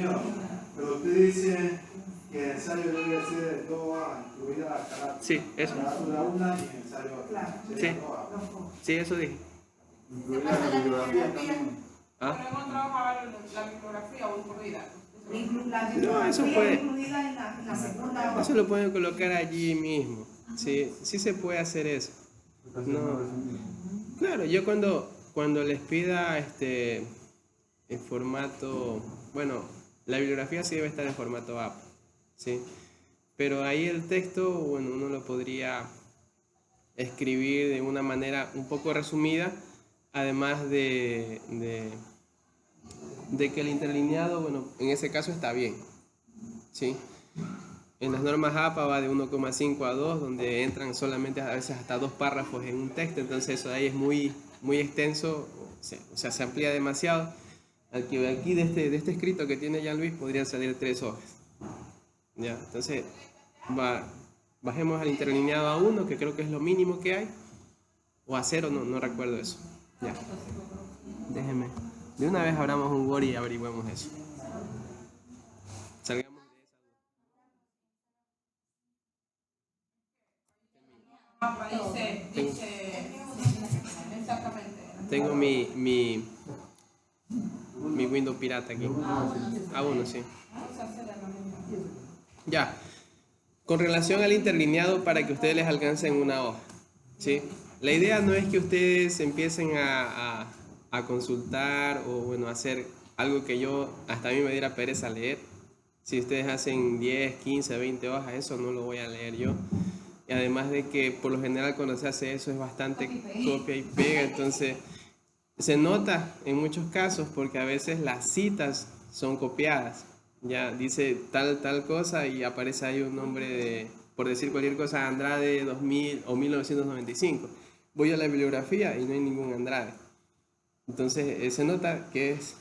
señor, pero usted dice que el ensayo debe ser de 2 hojas, incluida la carátula. Sí, eso. La carátula una y el ensayo otra. Sí. Sí, eso dije. Incluida la bibliografía también. ¿Ah? Podemos trabajar la bibliografía o incluida. La No, eso puede. incluida en la segunda hoja. Eso lo pueden colocar allí mismo. Sí, sí se puede hacer eso. No. Claro, yo cuando les pida el formato, bueno, la bibliografía sí debe estar en formato APA, ¿sí? Pero ahí el texto, bueno, uno lo podría escribir de una manera un poco resumida, además de que el interlineado, bueno, en ese caso está bien, ¿sí? En las normas APA va de 1,5 a 2, donde entran solamente a veces hasta 2 párrafos en un texto, entonces eso de ahí es muy extenso, o sea, se amplía demasiado. Aquí de este escrito que tiene Jean-Louis podrían salir 3 hojas. ¿Ya? Entonces, bajemos al interlineado a 1, que creo que es lo mínimo que hay, o a 0, no recuerdo eso. Ya. Déjenme. De una vez abramos un Word y averigüemos eso. Salgamos de esa duda. Dice exactamente. Tengo mi Windows pirata aquí. A1, sí. Ya. Con relación al interlineado, para que ustedes les alcancen una hoja, ¿sí? La idea no es que ustedes empiecen a consultar o, bueno, hacer algo que hasta a mí me diera pereza leer. Si ustedes hacen 10, 15, 20 hojas, eso no lo voy a leer yo. Y además de que por lo general cuando se hace eso es bastante copia y pega, entonces se nota en muchos casos porque a veces las citas son copiadas. Ya dice tal cosa y aparece ahí un nombre de, por decir cualquier cosa, Andrade 2000 o 1995. Voy a la bibliografía y no hay ningún Andrade. Entonces se nota que es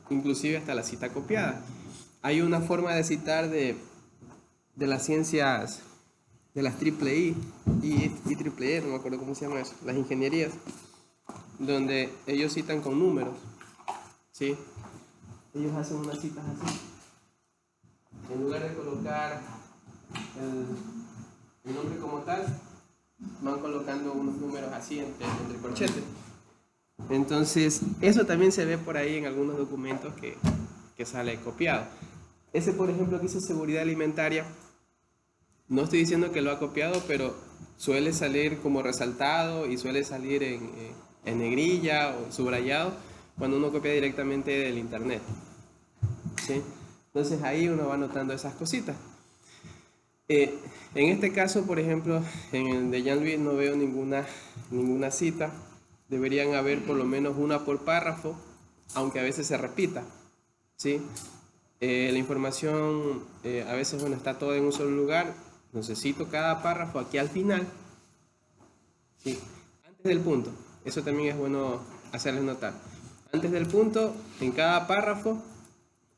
inclusive hasta la cita copiada. Hay una forma de citar de las ciencias, de las triple I y triple E, no me acuerdo cómo se llama eso, las ingenierías, donde ellos citan con números, ¿sí? Ellos hacen unas citas así. En lugar de colocar el nombre como tal, van colocando unos números así entre corchetes. Entonces, eso también se ve por ahí en algunos documentos que sale copiado. Ese, por ejemplo, que dice seguridad alimentaria, no estoy diciendo que lo ha copiado, pero suele salir como resaltado y suele salir en negrilla o subrayado cuando uno copia directamente del internet, ¿sí? Entonces ahí uno va notando esas cositas. En este caso, por ejemplo, en el de Jean-Louis no veo ninguna cita. Deberían haber por lo menos una por párrafo, aunque a veces se repita, ¿sí? La información a veces, bueno, está toda en un solo lugar. Entonces cito cada párrafo aquí al final, ¿sí? Antes del punto. Eso también es bueno hacerles notar. Antes del punto, en cada párrafo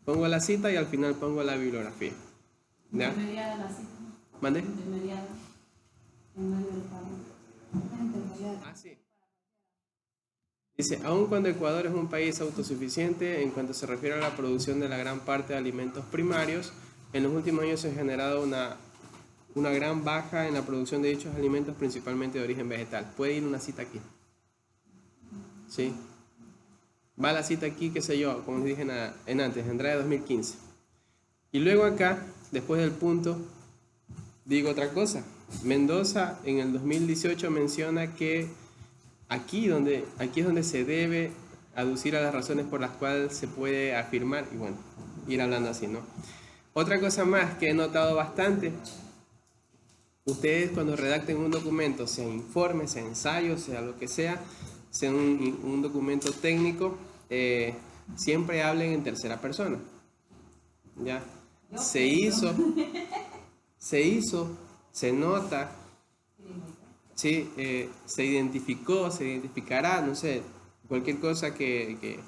pongo la cita y al final pongo la bibliografía. ¿Ya? Intermediada la cita. ¿Mande? Intermediada. En medio del párrafo. Ah, sí. Dice, aun cuando Ecuador es un país autosuficiente en cuanto se refiere a la producción de la gran parte de alimentos primarios, en los últimos años se ha generado una gran baja en la producción de dichos alimentos, principalmente de origen vegetal. Puede ir una cita aquí. ¿Sí? Va la cita aquí, qué sé yo, como les dije en antes, Andrade 2015. Y luego acá, después del punto, digo otra cosa. Mendoza en el 2018 menciona que aquí es donde se debe aducir a las razones por las cuales se puede afirmar, y bueno, ir hablando así, ¿no? Otra cosa más que he notado bastante, ustedes cuando redacten un documento, sea informe, sea ensayo, sea lo que sea un documento técnico, siempre hablen en tercera persona. ¿Ya? Se hizo, se nota, ¿sí? Se identificó, se identificará, no sé, cualquier cosa que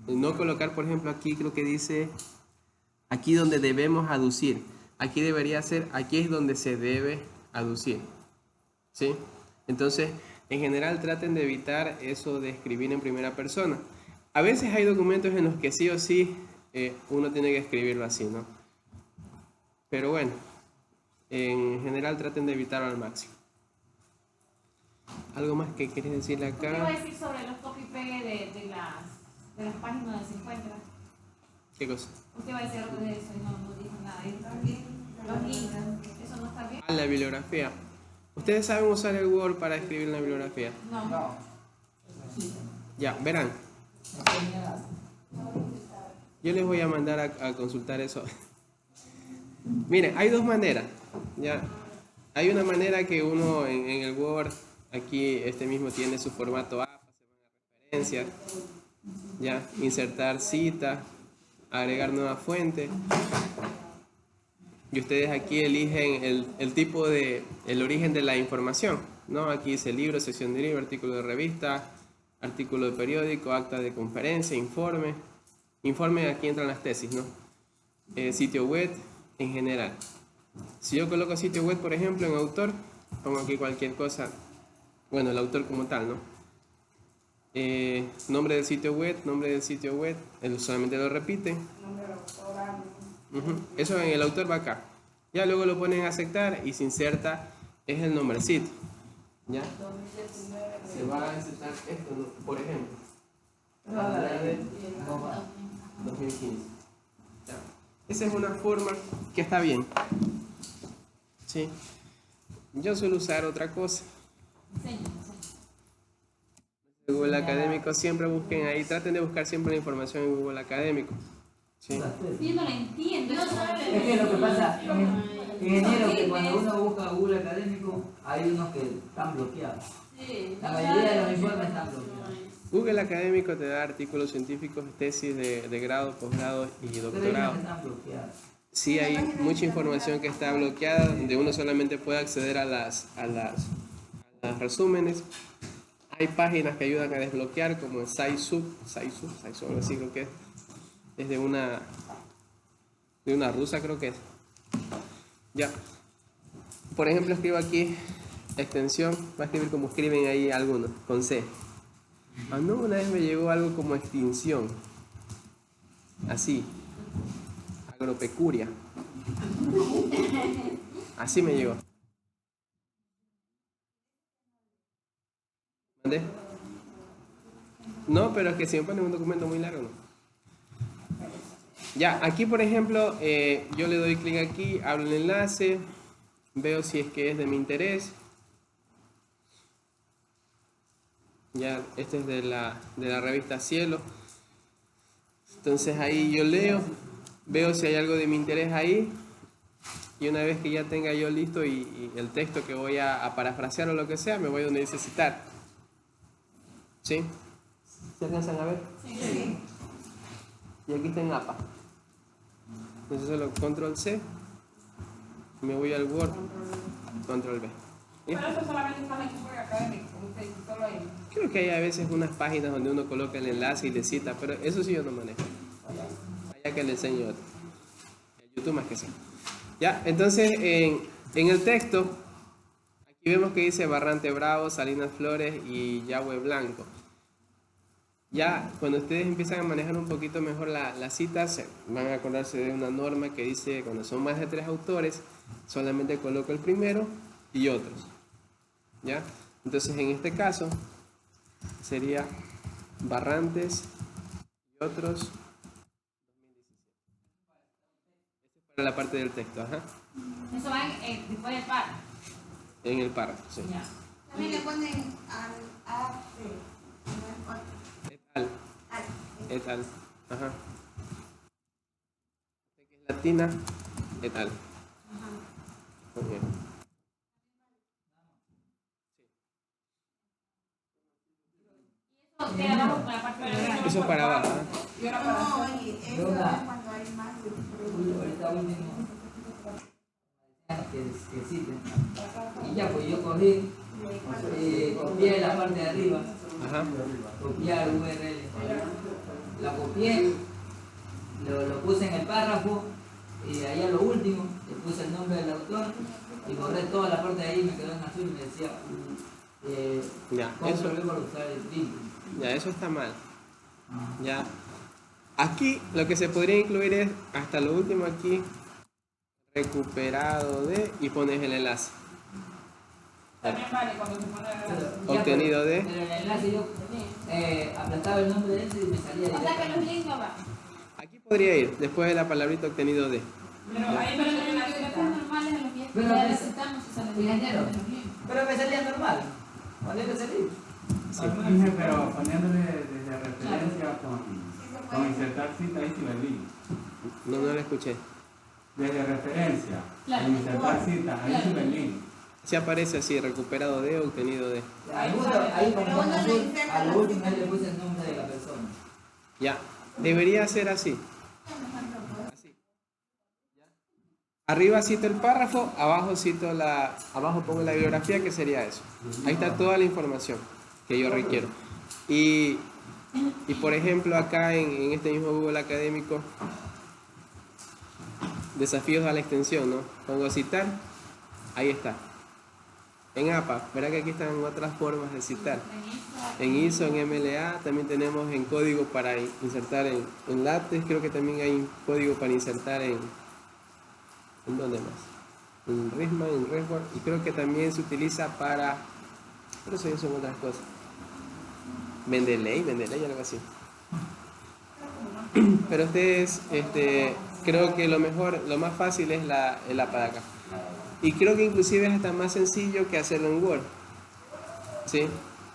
no colocar, por ejemplo, aquí creo que dice, aquí donde debemos aducir, aquí debería ser, aquí es donde se debe aducir, ¿sí? Entonces, en general traten de evitar eso de escribir en primera persona. A veces hay documentos en los que sí o sí uno tiene que escribirlo así, ¿no? Pero bueno, en general traten de evitarlo al máximo. ¿Algo más que quieres decirle ¿Qué iba a acá? decir sobre los copy-paste de las páginas donde se encuentra? ¿Qué cosa? Usted va a decir algo de eso y no dijo nada. Los links, ¿eso no está bien? Ah, la bibliografía. ¿Ustedes saben usar el Word para escribir la bibliografía? No. No. Ya, verán. Yo les voy a mandar a consultar eso. Miren, hay dos maneras. Ya. Hay una manera que uno en el Word, aquí este mismo tiene su formato APA, se van a referencias, ya, insertar cita, agregar nueva fuente. Y ustedes aquí eligen el tipo el origen de la información, ¿no? Aquí dice libro, sección de libro, artículo de revista, artículo de periódico, acta de conferencia, informe. Informe, aquí entran las tesis, ¿no? Sitio web en general. Si yo coloco sitio web, por ejemplo, en autor, pongo aquí cualquier cosa, bueno, el autor como tal, ¿no? Nombre del sitio web, él solamente lo repite. Eso en el autor va acá. Ya luego lo ponen a aceptar y se inserta, es el nombrecito. ¿Ya? Se va a insertar esto, ¿no? Por ejemplo. 2015. Ya. Esa es una forma que está bien. ¿Sí? Yo suelo usar otra cosa. Google Académico, siempre busquen ahí, traten de buscar siempre la información en Google Académico. ¿Sí? Yo no lo entiendo. Es que lo que pasa, ingeniero, que cuando uno busca Google Académico, hay unos que están bloqueados. La mayoría de los informes están bloqueados. Google Académico te da artículos científicos, tesis de grado, posgrado y Pero hay doctorado. unos que están bloqueados. Sí hay mucha información que está bloqueada, donde uno solamente puede acceder a las resúmenes. Hay páginas que ayudan a desbloquear, como el SciSub, algo así creo que es. Es de una rusa, creo que es. Ya. Por ejemplo, escribo aquí extensión, va a escribir como escriben ahí algunos, con C. Ah, no, una vez me llegó algo como extinción. Así. Agropecuria. Así me llegó. ¿Mandé? No, pero es que si me ponen un documento muy largo, no. Ya, aquí por ejemplo, yo le doy clic aquí, abro el enlace, veo si es que es de mi interés. Ya, este es de la revista Cielo. Entonces ahí yo leo, veo si hay algo de mi interés ahí. Y una vez que ya tenga yo listo y el texto que voy a parafrasear o lo que sea, me voy donde dice citar. ¿Sí? ¿Se alcanzan a ver? Sí. Y aquí está en APA. Entonces solo control C, me voy al Word, control V. ¿Ya? Pero eso solamente está en el académico, usted solo ahí. Creo que hay a veces unas páginas donde uno coloca el enlace y le cita, pero eso sí yo no manejo. Allá que le enseño otro. En YouTube más que sí. Ya, entonces en el texto, aquí vemos que dice Barrante Bravo, Salinas Flores y Yahweh Blanco. Ya cuando ustedes empiezan a manejar un poquito mejor las citas, van a acordarse de una norma que dice cuando son más de 3 autores, solamente coloco el primero y otros. ¿Ya? Entonces en este caso sería Barrantes y otros 2017. Esta es para la parte del texto, ajá. Eso va después del par. En el párrafo, sí. Ya. También le ponen al Et al. Ajá. Esta que es latina, et al. Muy bien. Eso queda abajo con la parte de la Eso es para abajo, ¿ah? Y ahora para No, hacer. oye, eso es cuando hay más de un Ahorita último, que citen. Y ya, pues yo cogí, copié la parte de arriba, Ajá. copiar URL. La copié, lo puse en el párrafo y allá lo último, le puse el nombre del autor y borré toda la parte de ahí, me quedó en azul y me decía Ya, eso, control para usar el link. ya, eso está mal. Ya. Aquí lo que se podría incluir es hasta lo último aquí, recuperado de, y pones el enlace. También vale cuando se pone Ya, Obtenido de. Pero en el enlace yo apretaba el nombre de él y me salía O sea que los directamente. links no van. Aquí podría ir, después de la palabrita obtenido de. Pero ahí Pero me las lo la bibliografías cita. normales a los que Pero ya que- necesitamos y salen Ingeniero. de los links. Pero me salía normal. ¿Cuál es que salir? Dije, pero poniéndole desde referencia con insertar cita ahí sí va el link. No, no lo escuché. Desde referencia, Claro. con insertar cita, ahí sí va el link. Si aparece así, recuperado de, obtenido de. Ahí con Pero uno el le azul, inserta a la lo último cita. ahí le puse el nombre de la persona. Ya, debería ser así. Así. Arriba cito el párrafo, abajo pongo la bibliografía, que sería eso. Ahí está toda la información que yo requiero. Y por ejemplo, acá en este mismo Google Académico, desafíos a la extensión, ¿no? Pongo citar, ahí está. En APA, verá que aquí están otras formas de citar. En ISO, en MLA, también tenemos en código para insertar en LaTeX, creo que también hay un código para insertar ¿en dónde más? En RISMA, en RedWord, y creo que también se utiliza para, pero eso ya son otras cosas. Mendeley, algo así. Pero ustedes, creo que lo mejor, lo más fácil es el APA de acá. Y creo que inclusive es hasta más sencillo que hacerlo en Word. ¿Sí?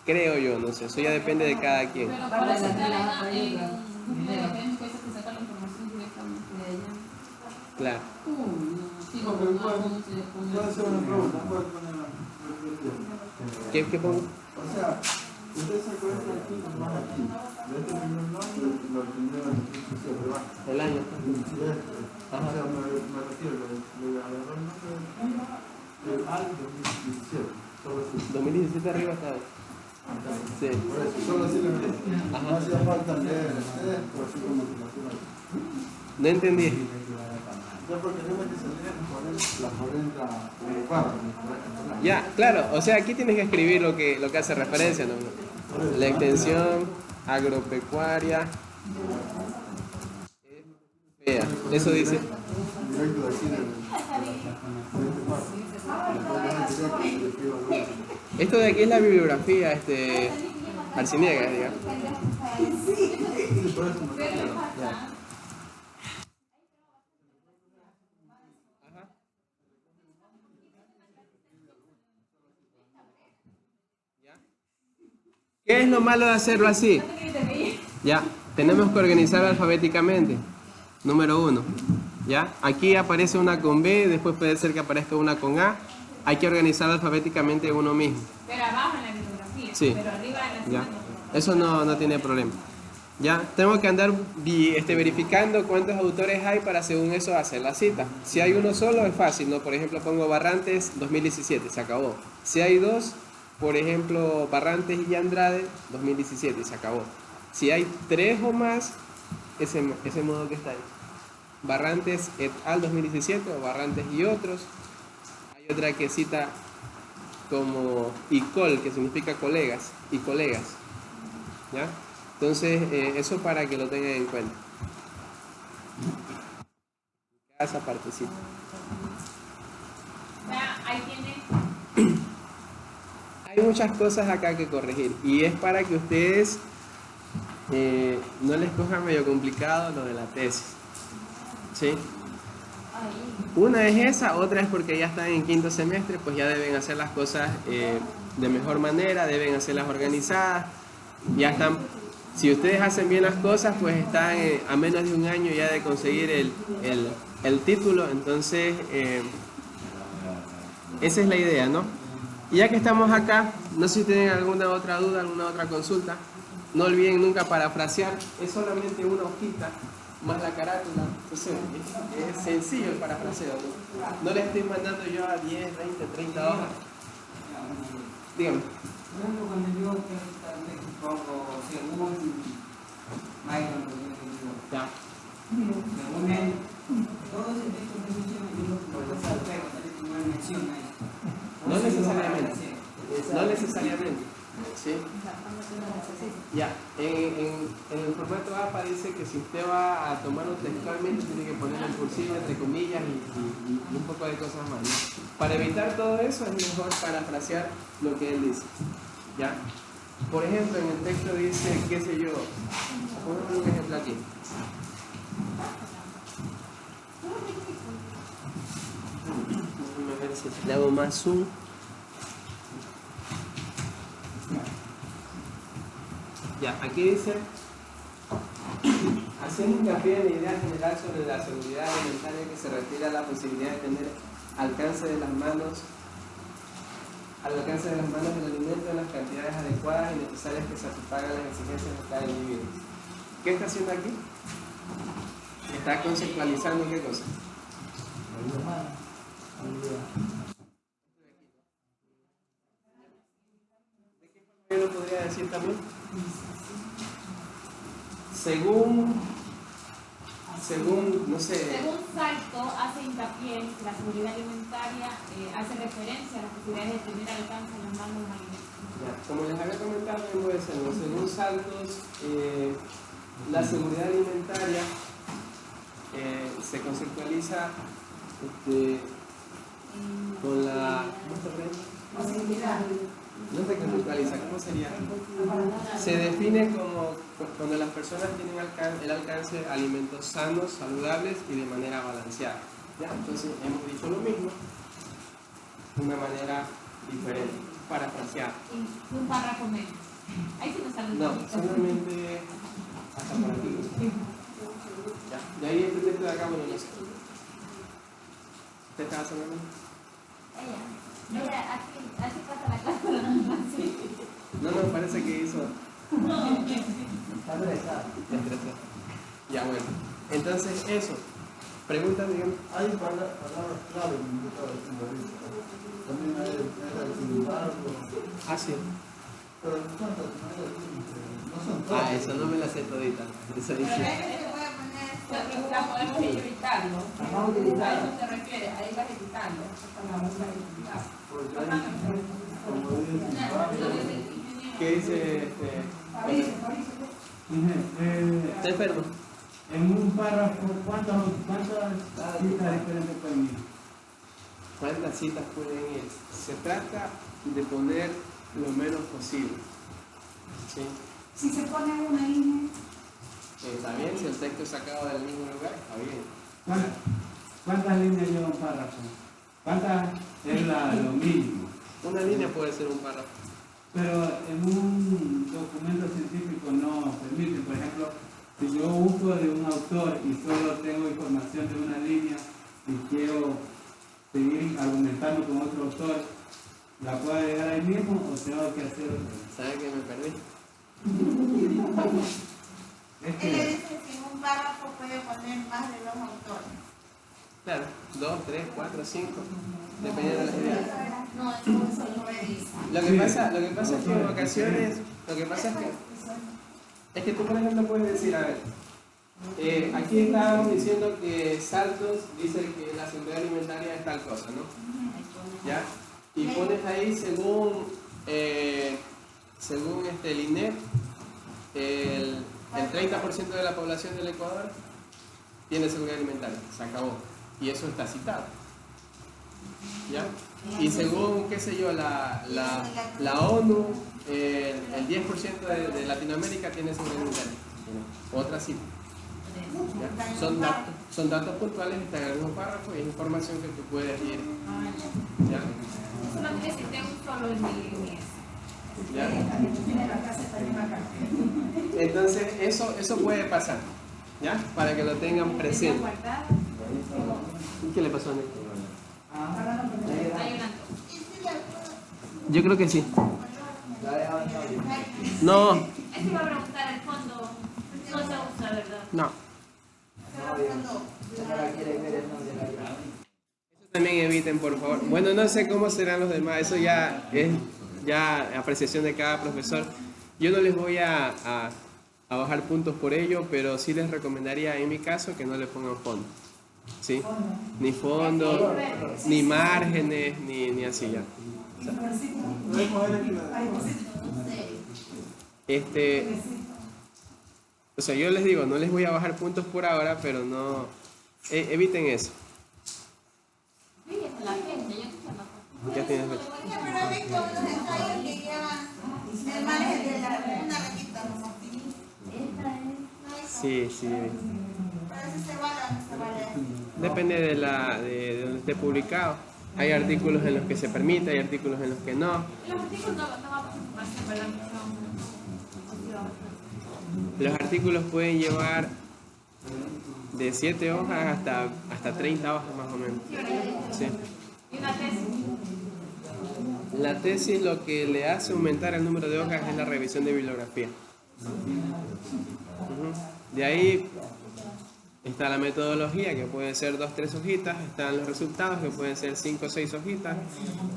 Creo yo, no sé, eso ya depende de cada quien. Pero para citar en Google Académico dice que sacar la información directamente de allá. Claro. Sí, No, pero puede ser una pregunta, puede poner una ¿Qué pongo? O sea, usted sacó esto aquí y más aquí. De este primer nombre lo primero en el El año. O sea, me refiero, le agarró el nombre del al 2017. Solo así. 2017 arriba está. Sí. Por eso, solo así le metí. No hacía falta leer esto, así como que lo hacía. No entendí. Ya porque yo me que salía las 40 párrafos. Ya, claro, o sea, aquí tienes que escribir lo que hace referencia, ¿no? La extensión agropecuaria. Eso dice. Directo de aquí de este párrafo. Esto de aquí es la bibliografía, Arciniega, digamos. Sí, por eso me refiero. Ya. ¿Qué es lo malo de hacerlo así? Ya, tenemos que organizar alfabéticamente. Número 1. ¿Ya? Aquí aparece una con B, después puede ser que aparezca una con A. Hay que organizar alfabéticamente uno mismo. Pero abajo en la bibliografía. Sí. Pero arriba en la cita ¿Ya? no. Eso no tiene problema. Ya, tengo que andar verificando cuántos autores hay para según eso hacer la cita. Si hay uno solo es fácil, ¿no? Por ejemplo, pongo Barrantes 2017, se acabó. Si hay dos, por ejemplo, Barrantes y Andrade 2017, se acabó. Si hay tres o más, ese modo que está ahí. Barrantes et al 2017 o Barrantes y otros. Hay otra que cita como ICOL, que significa colegas y colegas. ¿Ya? Entonces, eso para que lo tengan en cuenta. Esa partecita. Ya, ahí tiene. Hay muchas cosas acá que corregir y es para que ustedes no les coja medio complicado lo de la tesis. ¿Sí? Una es esa, otra es porque ya están en quinto semestre, pues ya deben hacer las cosas de mejor manera, deben hacerlas organizadas. Ya están, si ustedes hacen bien las cosas, pues están a menos de un año ya de conseguir el título. Entonces, esa es la idea, ¿no? Y ya que estamos acá, no sé si tienen alguna otra duda, alguna otra consulta. No olviden nunca parafrasear, es solamente una hojita más la carátula. Entonces, es sencillo el parafraseo, ¿no? No les estoy mandando yo a 10, 20, 30 hojas. Dígame. Por ejemplo, cuando yo pongo según Byron, Ya. según él, todo ese texto que menciona, yo lo salpeo, tal vez como una mención ahí. No necesariamente. No necesariamente. ¿Sí? Ya. En el formato capa dice que si usted va a tomarlo textualmente tiene que poner en cursiva, entre comillas y un poco de cosas más, ¿no? Para evitar todo eso es mejor parafrasear lo que él dice, ¿ya? Por ejemplo, en el texto dice, qué sé yo, pongamos un ejemplo aquí. Déjame ver si le hago más zoom. Ya, aquí dice, haciendo hincapié en la idea general sobre la seguridad alimentaria que se refiere a la posibilidad de tener al alcance de las manos el alimento en las cantidades adecuadas y necesarias que satisfagan las exigencias de cada individuo. ¿Qué está haciendo aquí? Está conceptualizando qué cosa. ¿De qué forma yo lo podría decir también? Según, no sé. Según Salto, hace hincapié en que la seguridad alimentaria hace referencia a las posibilidades de tener alcance en las manos los alimentos. Ya, como les había comentado, según Saltos, la seguridad alimentaria se conceptualiza con la... No se conceptualiza, ¿cómo sería? Se define como cuando las personas tienen el alcance de alimentos sanos, saludables y de manera balanceada. ¿Ya? Entonces hemos dicho lo mismo de una manera diferente, parafraseada. Un párrafo menos. Ahí sí nos sale. No, solamente hasta por aquí. Ya, y ahí este texto de acá, bueno, no sé. ¿Usted estaba sonando? Mira, así pasa la clase con la animación. No, parece que hizo. Está estresado. Estresado. Ya, bueno. Entonces, eso. Preguntas, digamos. Hay palabras clave que yo estaba diciendo ahorita. También hay el silbato. Ah, sí. Pero ¿cuántas maneras tienen? No son todas. Ah, eso no me la sé todita. Eso Pero dice. ahí se puede poner La podemos evitarlo. Vamos a A utilizar. eso se refiere, ahí vas evitando. Vamos a evitar. Porque hay, como dice silbato. ¿Qué dice está enfermo? En un párrafo, ¿cuántas citas diferentes pueden ir? ¿Cuántas citas pueden ir? Se trata de poner lo menos posible. ¿Sí? Si se pone una línea. Está bien, si el texto es sacado del mismo lugar, está bien. ¿Cuántas líneas lleva un párrafo? ¿Cuántas es lo mínimo? Una línea puede ser un párrafo. Pero en un documento científico no permite. Por ejemplo, si yo busco de un autor y solo tengo información de una línea y quiero seguir argumentando con otro autor, ¿la puedo agregar ahí mismo o tengo que hacer otra? ¿Sabes que me perdí? Es Él le que dice que en un párrafo puede poner más de 2 autores. Claro, 2, 3, 4, 5, dependiendo de las ideas. No, eso no es. Lo que pasa es que en ocasiones, es que tú, por ejemplo, puedes decir, a ver, aquí estábamos diciendo que Saltos dice que la seguridad alimentaria es tal cosa, ¿no? ¿Ya? Y pones ahí según el INEP, el 30% de la población del Ecuador tiene seguridad alimentaria, se acabó. Y eso está citado. ¿Ya? Y según, qué sé yo, la ONU, el 10% de Latinoamérica tiene seguridad alimentaria. Otra cita. ¿Ya? Son datos puntuales, están en el mismo párrafo y es información que tú puedes ir. ¿Ya? Solamente si tengo un solo en mi ¿Ya? Entonces, eso puede pasar. ¿Ya? Para que lo tengan presente. ¿Y qué le pasó a Néstor? Hay una. Yo creo que sí. No, Es que iba a preguntar el fondo. No se usa, ¿verdad? no. Eso también eviten, por favor. Bueno, no sé cómo serán los demás. Eso ya es apreciación de cada profesor. Yo no les voy a bajar puntos por ello, pero sí les recomendaría en mi caso que no le pongan fondo. ¿Sí? Ni fondo, ni márgenes, ni así ya. O sea, yo les digo, no les voy a bajar puntos por ahora, pero no, eviten eso. Sí, es la fecha, yo te llamo. Ya tienes fecha. Pero he visto unos ensayos que llevan el margen de una rayita nomás. Sí, sí. Pero si se vale o no se vale. Depende de donde esté publicado. Hay artículos en los que se permite, hay artículos en los que no. Los artículos no vamos a información, ¿verdad? Los artículos pueden llevar de 7 hojas hasta 30 hojas más o menos. Sí. Y una tesis. La tesis lo que le hace aumentar el número de hojas es la revisión de bibliografía. Ujú. De ahí está la metodología, que puede ser 2 o 3 hojitas, están los resultados, que pueden ser 5 o 6 hojitas,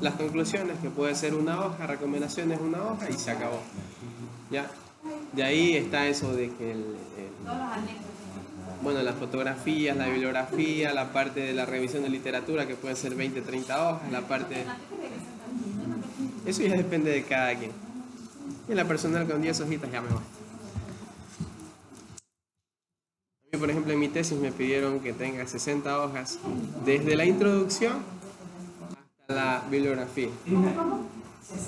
las conclusiones, que puede ser una hoja, recomendaciones una hoja y se acabó. ¿Ya? De ahí está eso de que Todos los anexos. bueno, las fotografías, la bibliografía, la parte de la revisión de literatura, que puede ser 20 o 30 hojas, la parte... Eso ya depende de cada quien. Y la personal con 10 hojitas ya me va. A mí, por ejemplo, en mi tesis me pidieron que tenga 60 hojas, desde la introducción hasta la bibliografía.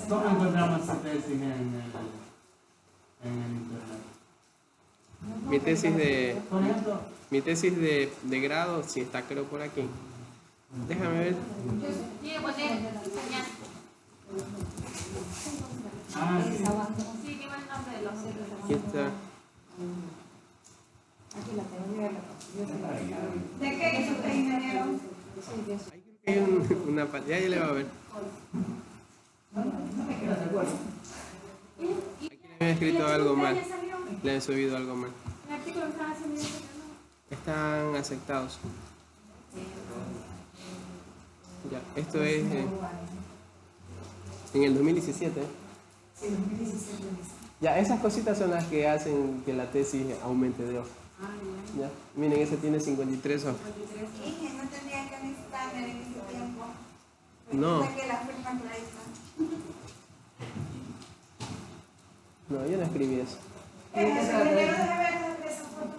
¿Cómo encontramos esa tesis en el internet? Por ejemplo, Mi tesis de grado, sí está creo por aquí. Déjame ver. Tiene que poner señal. Sí, que va el nombre de los Aquí está. ¿De qué es usted ingeniero? Hay una pantalla, ya le va a ver. Aquí le había escrito algo mal. Le han subido algo mal. El artículo que estaba haciendo yo, Están aceptados. Ya, esto es en el 2017. Sí, 2017. Ya, esas cositas son las que hacen que la tesis aumente de hoja. Ya, miren, ese tiene 53 hojas. Inge, no tendría que necesitarme en ese tiempo. No. Que la firma por ahí está. No, yo no escribí eso. El ingeniero debe ver esa foto.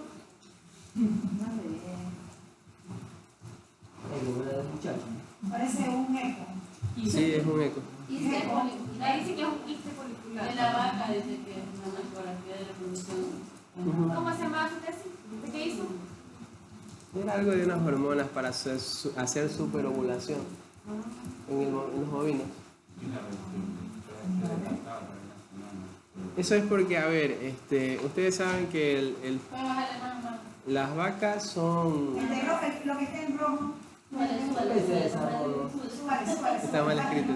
El muchacho. Parece un eco. Sí, es un eco. ahí dice que es un quiste folicular. De la vaca dice que es una mejorafía de la producción. ¿Cómo se llamaba su tesis? ¿De qué hizo? Era algo de unas hormonas para hacer superovulación en los bovinos. Eso es porque, a ver, ustedes saben que Vamos a bajarle más. las vacas son... El de rojo, lo que está en rojo. Está mal escrito.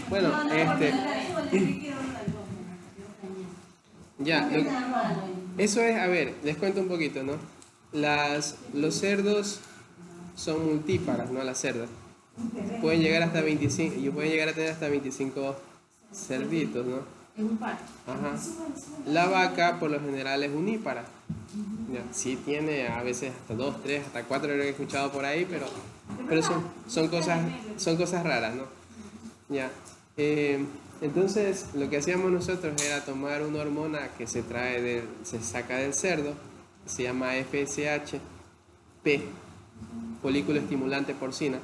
Bueno, ya, eso es, a ver, les cuento un poquito, ¿no? Los cerdos son multíparas, no las cerdas. Pueden llegar hasta 25, y pueden llegar a tener hasta 25 cerditos, ¿no? Es un par. Ajá. La vaca por lo general es unípara. Ya, sí tiene a veces hasta 2, 3, hasta 4 lo he escuchado por ahí, pero son cosas raras, ¿no? Ya. Entonces lo que hacíamos nosotros era tomar una hormona que se saca del cerdo, se llama FSH-P, folículo estimulante porcina,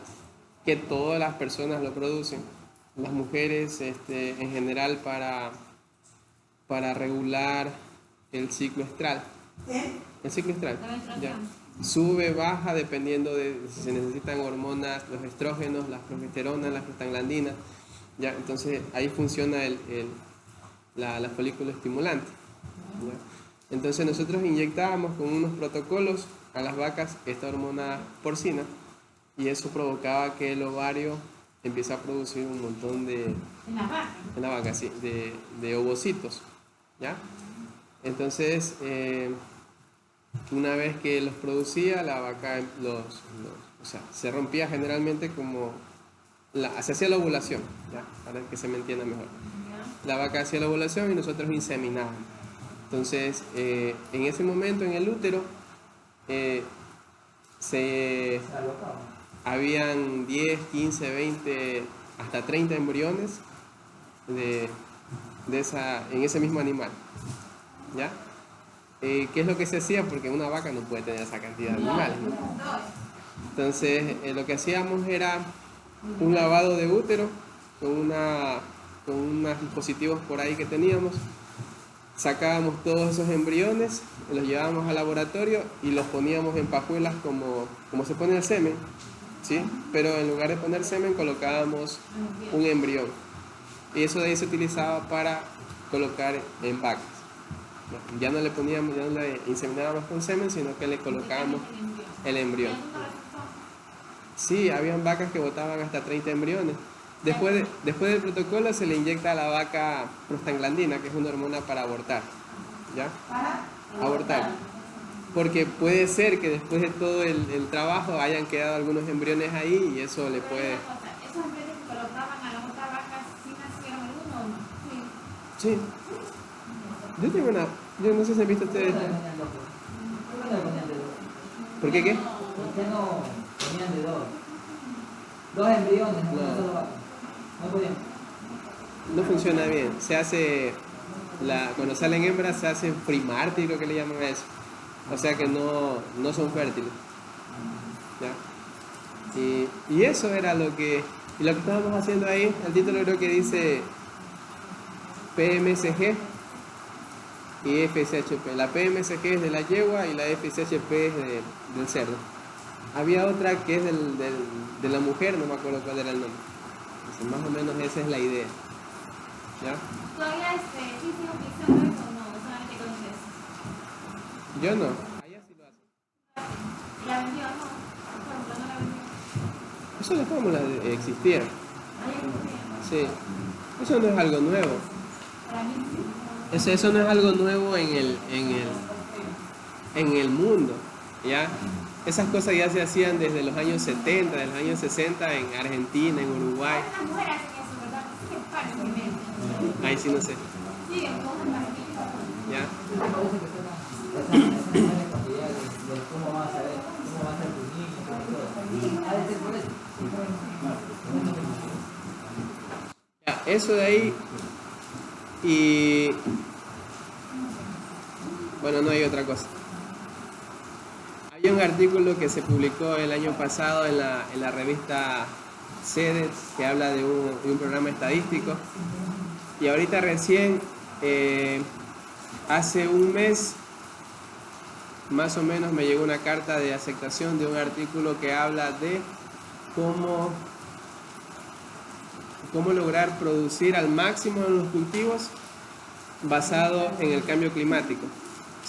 que todas las personas lo producen. Las mujeres en general para regular el ciclo estral. El ciclo estral. Ya. Sube, baja, dependiendo de si se necesitan hormonas, los estrógenos, las progesteronas, las prostaglandinas. Ya, entonces ahí funciona la folículo estimulante. ¿Ya? Entonces nosotros inyectábamos con unos protocolos a las vacas esta hormona porcina y eso provocaba que el ovario empieza a producir un montón de... En la vaca. En la vaca, sí, de ovocitos. ¿Ya? Entonces, una vez que los producía, la vaca o sea, se rompía generalmente como... se hacía la ovulación, ¿ya? Para que se me entienda mejor. La vaca hacía la ovulación y nosotros inseminábamos. Entonces, en ese momento en el útero, habían 10, 15, 20, hasta 30 embriones en ese mismo animal. ¿Ya? ¿Qué es lo que se hacía? Porque una vaca no puede tener esa cantidad de animales, ¿no? Entonces, lo que hacíamos era un lavado de útero con unos dispositivos por ahí que teníamos. Sacábamos todos esos embriones, los llevábamos al laboratorio y los poníamos en pajuelas como se pone el semen, ¿sí? Pero en lugar de poner semen colocábamos un embrión. Y eso de ahí se utilizaba para colocar en vacas. Ya no le inseminábamos con semen, sino que le colocábamos el embrión. Sí, habían vacas que botaban hasta 30 embriones. Después del protocolo se le inyecta a la vaca prostaglandina, que es una hormona para abortar. ¿Ya? ¿Para? Abortar. Porque puede ser que después de todo el trabajo hayan quedado algunos embriones ahí y eso le puede... ¿Esos embriones que colocaban a las otras vacas sí nacieron alguno o no? Sí. Yo tengo yo no sé si han visto ustedes... ¿Por qué no le ponían de dos? ¿Por qué qué? ¿Por qué no ponían de dos? Dos embriones en una sola vaca. No podían. No funciona bien. Se hace... Cuando salen hembras se hacen primártir, creo que le llaman a eso. O sea que no son fértiles. ¿Ya? Y eso era lo que estábamos haciendo ahí. El título creo que dice PMSG y FSHP. La PMSG es de la yegua y la FSHP es del cerdo. Había otra que es de la mujer, no me acuerdo cuál era el nombre. Entonces, más o menos esa es la idea. ¿Ya? ¿Todavía sí sigo utilizando eso o no? ¿Solamente conoces? Yo no. Allá sí lo hacen. ¿La vendió o no? Por ejemplo, no la vendió. Eso de fórmula existía. ¿Ahí existía? Sí. Eso no es algo nuevo. Para mí sí. Eso no es algo nuevo en el mundo. ¿Ya? Esas cosas ya se hacían desde los años 70, desde los años 60 en Argentina, en Uruguay. Las mujeres hacen eso, ¿verdad? Sí, es para primero. Ahí sí no sé. Sí, en todas las ¿Ya? Me parece que esa cantidad de cómo va a ser tu niño, todo. Ha de ser por eso. Ya, eso de ahí. Y bueno, no hay otra cosa. Hay un artículo que se publicó el año pasado en la revista CEDES que habla de un programa estadístico. Y ahorita recién, hace un mes, más o menos me llegó una carta de aceptación de un artículo que habla de cómo lograr producir al máximo en los cultivos basado en el cambio climático.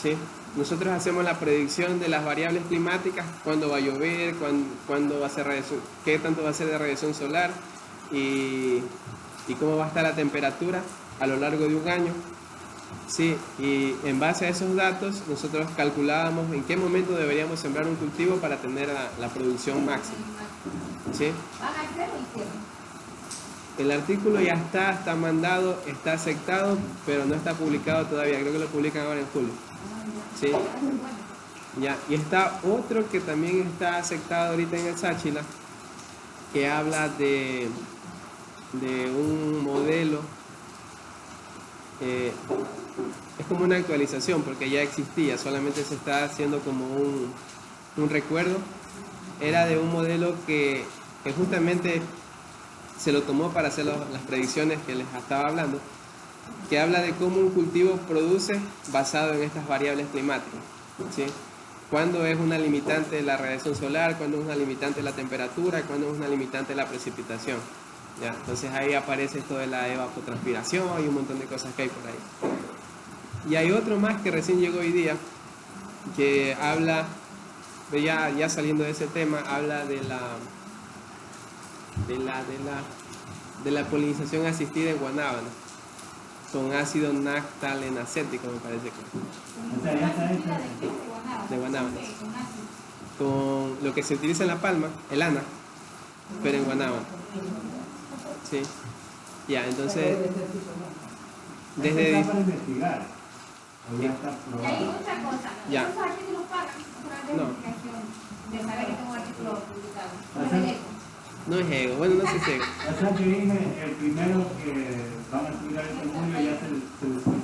¿Sí? Nosotros hacemos la predicción de las variables climáticas, cuándo va a llover, cuándo va a ser qué tanto va a ser de radiación solar y cómo va a estar la temperatura a lo largo de un año. Sí, y en base a esos datos nosotros calculábamos en qué momento deberíamos sembrar un cultivo para tener la producción máxima. ¿Sí? ¿Van a hacer o hicieron? El artículo ya está mandado, está aceptado, pero no está publicado todavía. Creo que lo publican ahora en julio. ¿Sí? Ya. Y está otro que también está aceptado ahorita en el Sáchila, que habla de un modelo. Es como una actualización porque ya existía, solamente se está haciendo como un recuerdo. Era de un modelo que justamente se lo tomó para hacer las predicciones que les estaba hablando, que habla de cómo un cultivo produce basado en estas variables climáticas. ¿Sí? Cuándo es una limitante la radiación solar, cuándo es una limitante la temperatura, cuándo es una limitante la precipitación. ¿Ya? Entonces ahí aparece esto de la evapotranspiración y un montón de cosas que hay por ahí. Y hay otro más que recién llegó hoy día, que habla, ya saliendo de ese tema, habla de la polinización asistida en guanábana, con ácido naftalenacético, me parece que de guanábana, con lo que se utiliza en la palma, el ana, pero en guanábana. Sí. Ya, entonces Está para investigar. O ya está Y hay probado. otra cosa. Ya. ¿Esos artículos pagan por la No. investigación de saber que es un artículo publicado? ¿No es Ajá. el eco? No es ego, bueno, no sé si es ego. O sea que dije, el primero que van a estudiar este julio ya se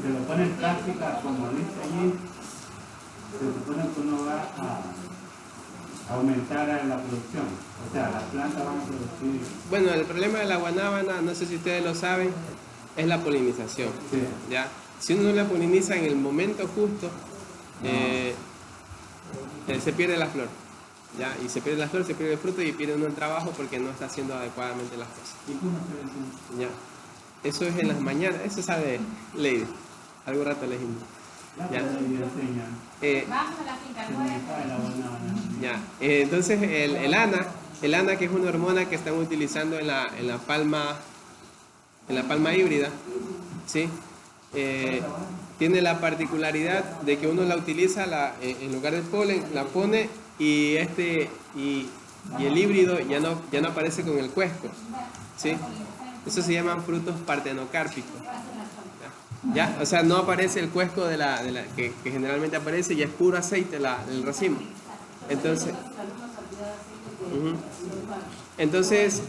lo pone en práctica, como dice allí, se supone que uno va a aumentar la producción. O sea, las plantas van a producir. Bueno, el problema de la guanábana, no sé si ustedes lo saben, es la polinización. Sí. ¿Ya? Si uno no la poliniza en el momento justo, se pierde la flor. ¿Ya? Y se pierde la flor, se pierde el fruto y pierde uno el trabajo porque no está haciendo adecuadamente las cosas. ¿Y cómo se dice? ¿Ya? Eso es en las mañanas, eso sabe Lady. Algo rato les invito. Ya. Vamos a la finca, ¿no? Ya. Entonces el ANA, que es una hormona que están utilizando en la palma híbrida, ¿sí? Tiene la particularidad de que uno la utiliza en lugar del polen, la pone y el híbrido ya no aparece con el cuesco, ¿sí? Eso se llaman frutos partenocárpicos. ¿Ya? O sea, no aparece el cuesco que generalmente aparece y es puro aceite el racimo. Entonces,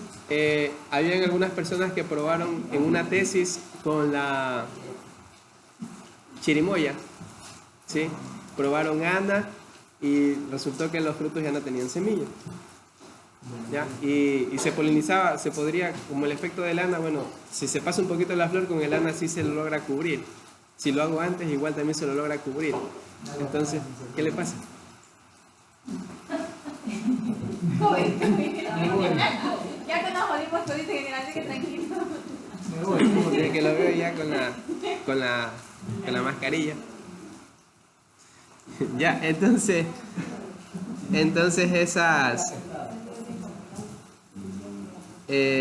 habían algunas personas que probaron en una tesis con la chirimoya, ¿sí? Probaron ANA y resultó que los frutos ya no tenían semilla. ¿Ya? Y se polinizaba, se podría, como el efecto del ANA, bueno, si se pasa un poquito la flor con el ANA sí se lo logra cubrir. Si lo hago antes, igual también se lo logra cubrir. Entonces, ¿qué le pasa? Ya que nos jodimos todito general, así que tranquilo. Desde que lo veo ya con la mascarilla. Ya, entonces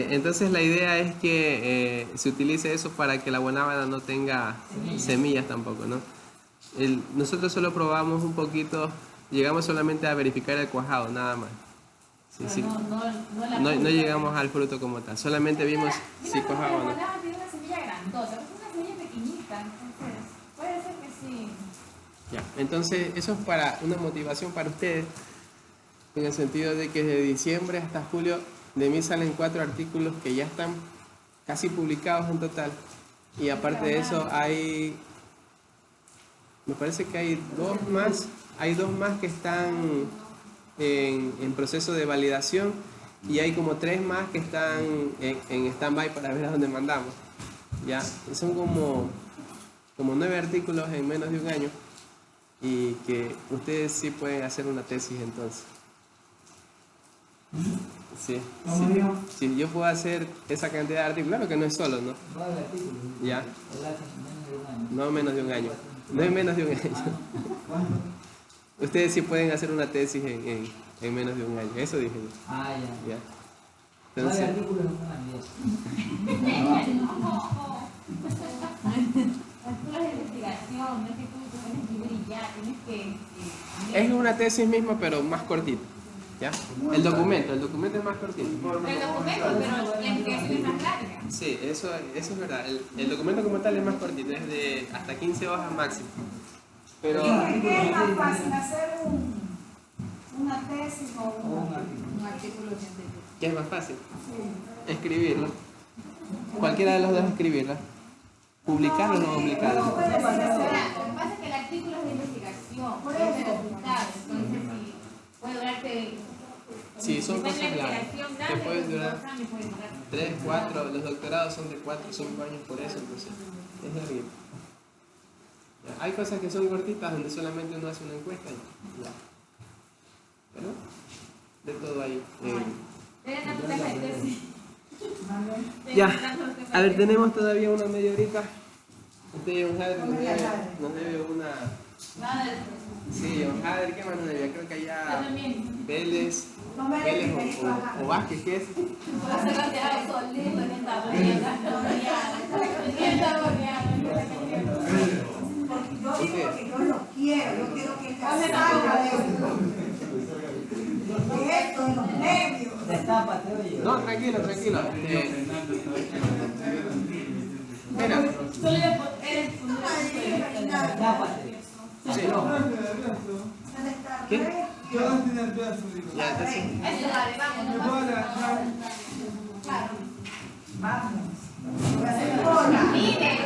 entonces la idea es que se utilice eso para que la guanábana no tenga semillas tampoco, ¿no? Nosotros solo probamos un poquito, llegamos solamente a verificar el cuajado, nada más. Sí. No llegamos al fruto como tal, solamente vimos si cuajaba o no. La tiene una semilla grandota, es una semilla pequeñita, entonces puede ser que sí. Ya, entonces eso es para una motivación para ustedes, en el sentido de que de diciembre hasta julio de mí salen 4 artículos que ya están casi publicados en total, y aparte de eso me parece que hay dos más que están en proceso de validación, y hay como 3 más que están en stand-by para ver a dónde mandamos. Ya, son como 9 artículos en menos de un año, y que ustedes sí pueden hacer una tesis entonces. Sí, sí, yo puedo hacer esa cantidad de artículos, claro que no es solo, ¿no? Ya. No menos de un año. No es menos de un año. Ustedes sí pueden hacer una tesis en menos de un año, eso dije yo. Ah, ya. Ya. Entonces, artículos en un año. Artículos de investigación, no es que tú te puedes escribir y ya, tienes que... es una tesis misma, pero más cortita. ¿Ya? El documento es más cortito. El documento, pero la investigación es más larga. Sí, eso es verdad. El documento como tal es más cortito, es de hasta 15 hojas máximo. Pero ¿Qué es más fácil, hacer una tesis o un artículo científico? ¿qué es más fácil? Escribirlo. Cualquiera de los dos escribirla. Publicarlo o no publicarlo. Lo que pasa es que el artículo es de investigación, es de resultados, entonces sí, puede durarte... Sí, son cosas largas. Que pueden durar 2 años, puede durar. 3, 4, los doctorados son de 4 o 5 años por eso, entonces es largo. Hay cosas que son cortitas donde solamente uno hace una encuesta y ya. Pero de todo ahí. Deben tu tesis de tesis. Ya, a ver, tenemos todavía una media horita. Usted, John Jader, nos debe una... Nada de eso. Sí, John Jader, ¿qué más nos debe? Creo que allá Vélez o Vázquez, ¿qué es? Yo digo que yo lo quiero, yo quiero que salga de esto, de los nervios. Destápate, oye. No, tranquilo. Mira, Destápate. sí. ¿Qué? Yo no estoy nervioso, digo. Ya, entonces, Eso, dale, vamos. ¿Me puedo levantar? Claro. Vamos. Hola. Mire,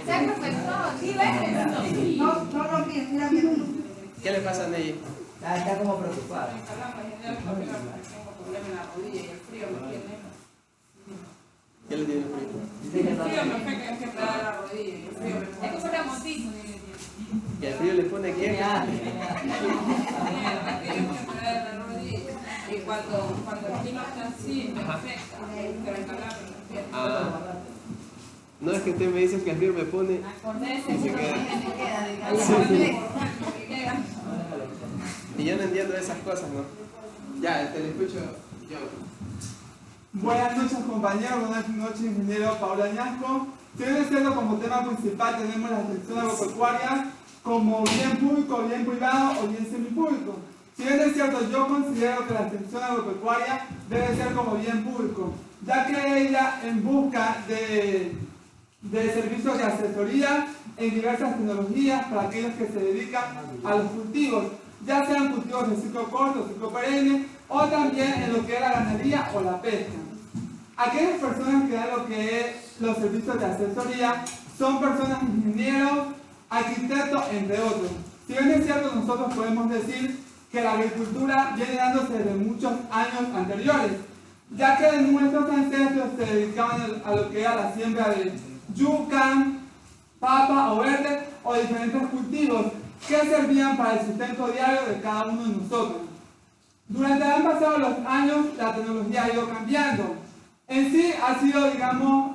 sea profesor. Sí, ven. No lo mires, mira bien. ¿qué le pasa a Ney? Está como preocupada. ¿Qué le tiene? Dice que no. Es como reumatismo. ¿Que el frío le pone qué? Tiene hambre. Y cuando el clima está así, me afecta. Pero el calor me afecta. Ah, no, es que usted me dice que el frío me pone Acordése. y se queda. Y yo no entiendo esas cosas, ¿no? Ya, te lo escucho yo. Buenas noches, compañeros. Buenas noches, ingeniero Paula Añasco. Si bien es cierto, como tema principal tenemos la atención agropecuaria como bien público, bien privado o bien semipúblico. Si bien es cierto, yo considero que la atención agropecuaria debe ser como bien público, ya que ella en busca de servicios de asesoría en diversas tecnologías para aquellos que se dedican a los cultivos, ya sean cultivos de ciclo corto, ciclo perenne, o también en lo que es la ganadería o la pesca. Aquellas personas que dan lo que es los servicios de asesoría son personas ingenieros, arquitectos, entre otros. Si bien es cierto, nosotros podemos decir que la agricultura viene dándose desde muchos años anteriores, ya que nuestros ancestros se dedicaban a lo que era la siembra de yuca, papa o verde o diferentes cultivos que servían para el sustento diario de cada uno de nosotros. Durante han pasado los años, la tecnología ha ido cambiando. En sí ha sido, digamos,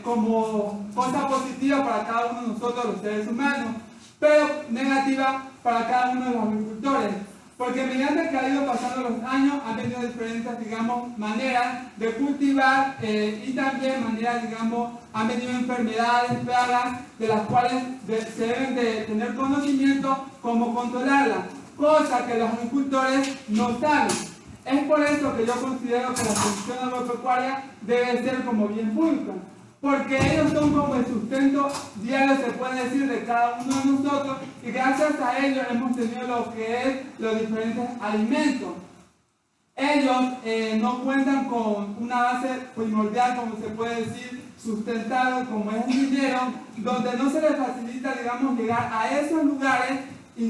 como cosa positiva para cada uno de nosotros, los seres humanos, pero negativa para cada uno de los agricultores. Porque mediante que ha ido pasando los años, han venido diferentes, digamos, maneras de cultivar y también maneras, digamos, han venido enfermedades, plagas, de las cuales se deben de tener conocimiento cómo controlarlas, cosa que los agricultores no saben. Es por eso que yo considero que la producción agropecuaria debe ser como bien pública, porque ellos son como el sustento diario, se puede decir, de cada uno de nosotros, y gracias a ellos hemos tenido lo que es los diferentes alimentos. Ellos no cuentan con una base primordial, como se puede decir, sustentable, como es el dinero, donde no se les facilita, digamos, llegar a esos lugares y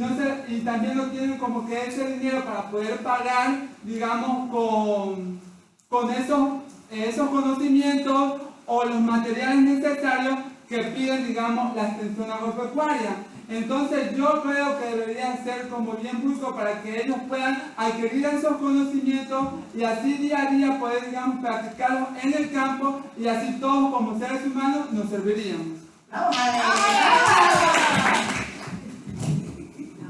también no tienen como que ese dinero para poder pagar, digamos, con esos conocimientos o los materiales necesarios que piden, digamos, la extensión agropecuaria. Entonces yo creo que debería ser como bien público para que ellos puedan adquirir esos conocimientos y así día a día poder, digamos, practicarlos en el campo y así todos como seres humanos nos serviríamos.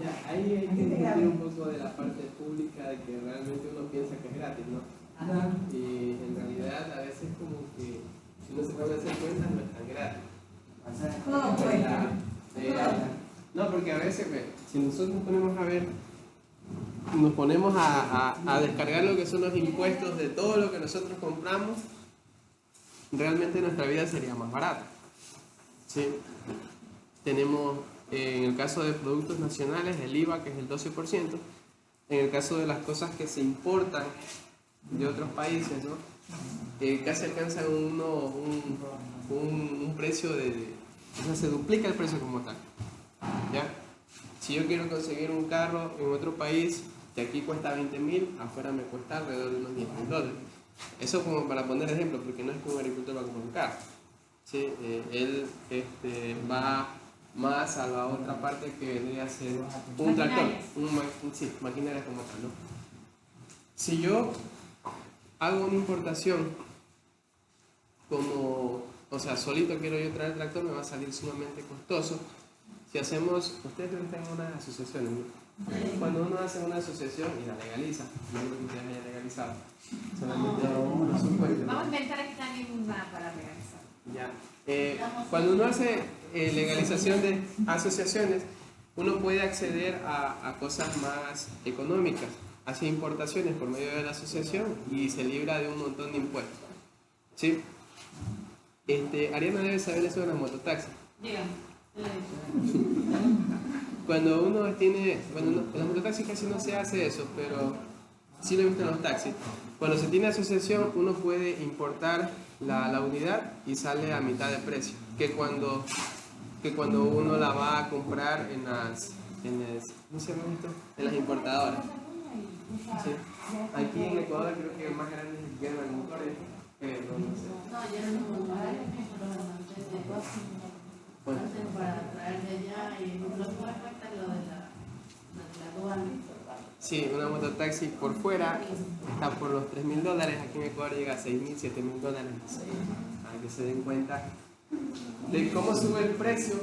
Ya, ahí hay que discutir un poco de la parte pública de que realmente uno piensa que es gratis, ¿no? Y en realidad a veces como que si uno se pone a hacer cuentas no es tan gratis. Todo cuesta. No, porque a veces, si nosotros nos ponemos a ver, nos ponemos a descargar lo que son los impuestos de todo lo que nosotros compramos, realmente nuestra vida sería más barata. ¿Sí? Tenemos, en el caso de productos nacionales, el IVA, que es el 12%, en el caso de las cosas que se importan de otros países, ¿no? Casi alcanzan un precio o sea, se duplica el precio como tal. ¿Ya? Si yo quiero conseguir un carro en otro país que aquí cuesta 20.000, afuera me cuesta alrededor de unos $10.000. Eso como para poner ejemplo, porque no es que un agricultor va a comprar un carro. ¿Sí? Él va más a la otra parte que vendría a ser un tractor, sí, maquinaria como tal, ¿no? Si yo hago una importación o sea, solito quiero yo traer el tractor, me va a salir sumamente costoso. Si hacemos, ustedes están en unas asociaciones, ¿no? Cuando uno hace una asociación y la legaliza, no creo que ustedes hayan legalizado, solamente unos supuestos. Vamos a inventar aquí también una para legalizar. Ya. Cuando uno hace legalización de asociaciones, uno puede acceder a cosas más económicas, hace importaciones por medio de la asociación y se libra de un montón de impuestos. ¿Sí? Ariana debe saber eso de las mototaxis. Dígame. cuando uno tiene, bueno, en los mototaxis casi no se hace eso, pero sí lo he visto en los taxis. Cuando se tiene asociación, uno puede importar la unidad y sale a mitad de precio, que cuando uno la va a comprar en las, ¿cómo se llama esto? En las importadoras. ¿Sí? Aquí en Ecuador creo que el más grande es el German Motores, no sé. No, ya no lo Bueno. para traer de allá y no puede afectar lo de la aduana. Sí, una mototaxi por fuera está por los $3.000, aquí en Ecuador llega a $6.000, $7.000, para que se den cuenta de cómo sube el precio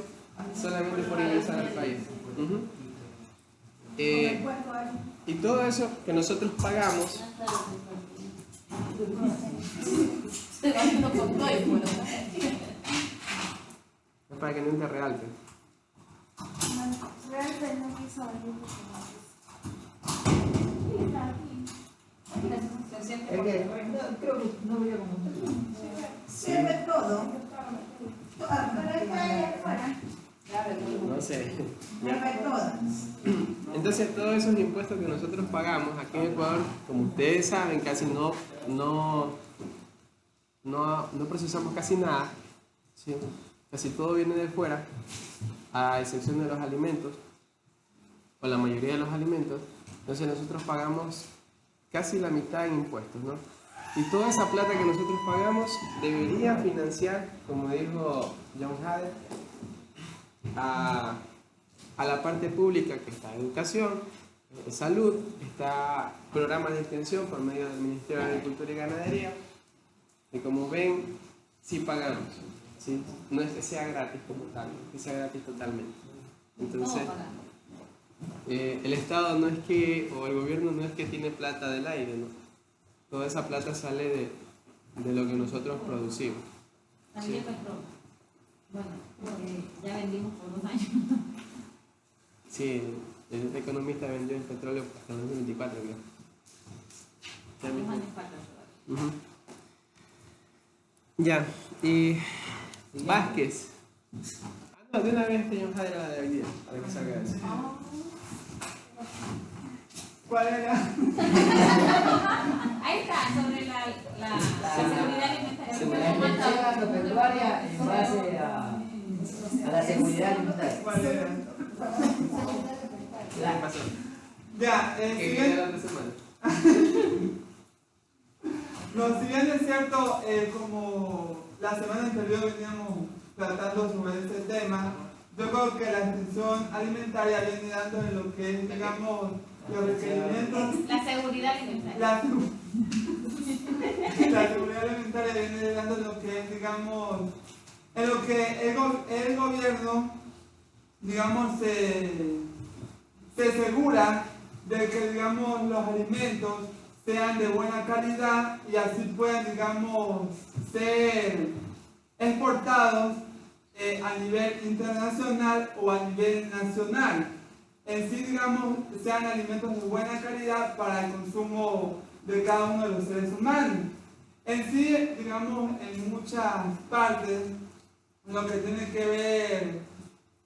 solamente por ingresar al país. Y todo eso que nosotros pagamos es para que no entre real. Realmente no quiso venir. Es que creo que no voy a comentar. Se ve todo. Pero está ahí afuera. No sé. Se ve todo. Entonces todos esos impuestos que nosotros pagamos aquí en Ecuador, como ustedes saben, casi no procesamos casi nada, ¿sí? Casi todo viene de fuera, a excepción de los alimentos, o la mayoría de los alimentos. Entonces nosotros pagamos casi la mitad en impuestos, ¿no? Y toda esa plata que nosotros pagamos debería financiar, como dijo John Hader, a la parte pública, que está educación, salud, está programas de extensión por medio del Ministerio de Agricultura y Ganadería, y como ven, sí pagamos, ¿sí? No es que sea gratis como tal, que sea gratis totalmente. Entonces, el Estado no es que, o el gobierno no es que tiene plata del aire, ¿no? Toda esa plata sale de lo que nosotros producimos. También petróleo. Bueno, ya vendimos por 2 años. Sí, el economista vendió el petróleo hasta el 2024, creo. Ya mismo. Ya, y Vázquez. No, de una vez señor Jader la de hoy día, para que salga eso. ¿Cuál era? Ahí está, sobre la seguridad alimentaria. La industria agropecuaria en base a la seguridad alimentaria. ¿Cuál era? ¿Qué pasó? Ya, Que si viene bien, la otra semana. no, si bien es cierto, como la semana anterior veníamos tratando sobre este tema, yo creo que la extensión alimentaria viene dando en lo que es, digamos, los requerimientos. La seguridad alimentaria. La seguridad alimentaria viene dando en lo que es, digamos, en lo que el gobierno, digamos, se asegura de que, digamos, los alimentos sean de buena calidad y así puedan, digamos, ser exportados a nivel internacional o a nivel nacional. En sí, digamos, sean alimentos de buena calidad para el consumo de cada uno de los seres humanos. En sí, digamos, en muchas partes, lo que tiene que ver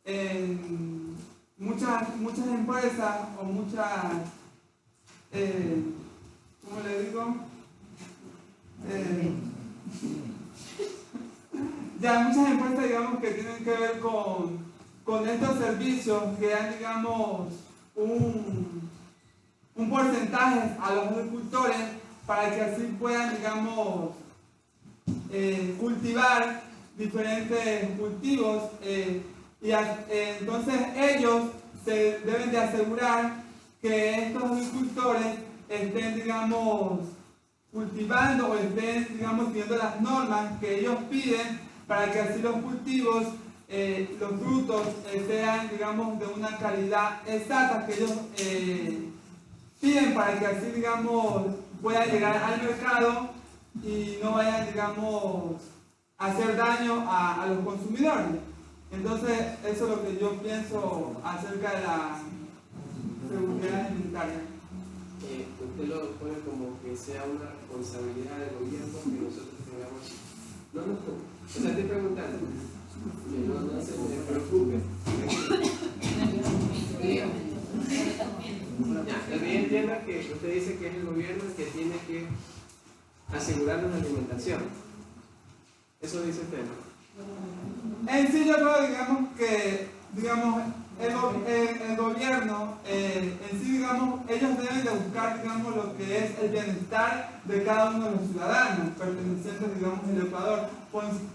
en muchas empresas o muchas, ¿cómo le digo? Ya muchas empresas, digamos, que tienen que ver con estos servicios que dan, digamos, un porcentaje a los agricultores para que así puedan, digamos, cultivar diferentes cultivos entonces ellos se deben de asegurar que estos agricultores estén, digamos, cultivando o estén, digamos, siguiendo las normas que ellos piden para que así los cultivos, los frutos sean, digamos, de una calidad exacta que ellos piden para que así, digamos, puedan llegar al mercado y no vayan, digamos, a hacer daño a los consumidores. Entonces, eso es lo que yo pienso acerca de la seguridad alimentaria. Usted lo pone como que sea una responsabilidad del gobierno que nosotros tengamos. No, o sea, estoy preguntando. Que no se me preocupe. entiendo que usted dice que es el gobierno el que tiene que asegurarnos la alimentación. Eso dice usted, ¿no? En sí yo creo, digamos, que el gobierno, en sí, digamos, ellos deben de buscar, digamos, lo que es el bienestar de cada uno de los ciudadanos pertenecientes, digamos, al Ecuador.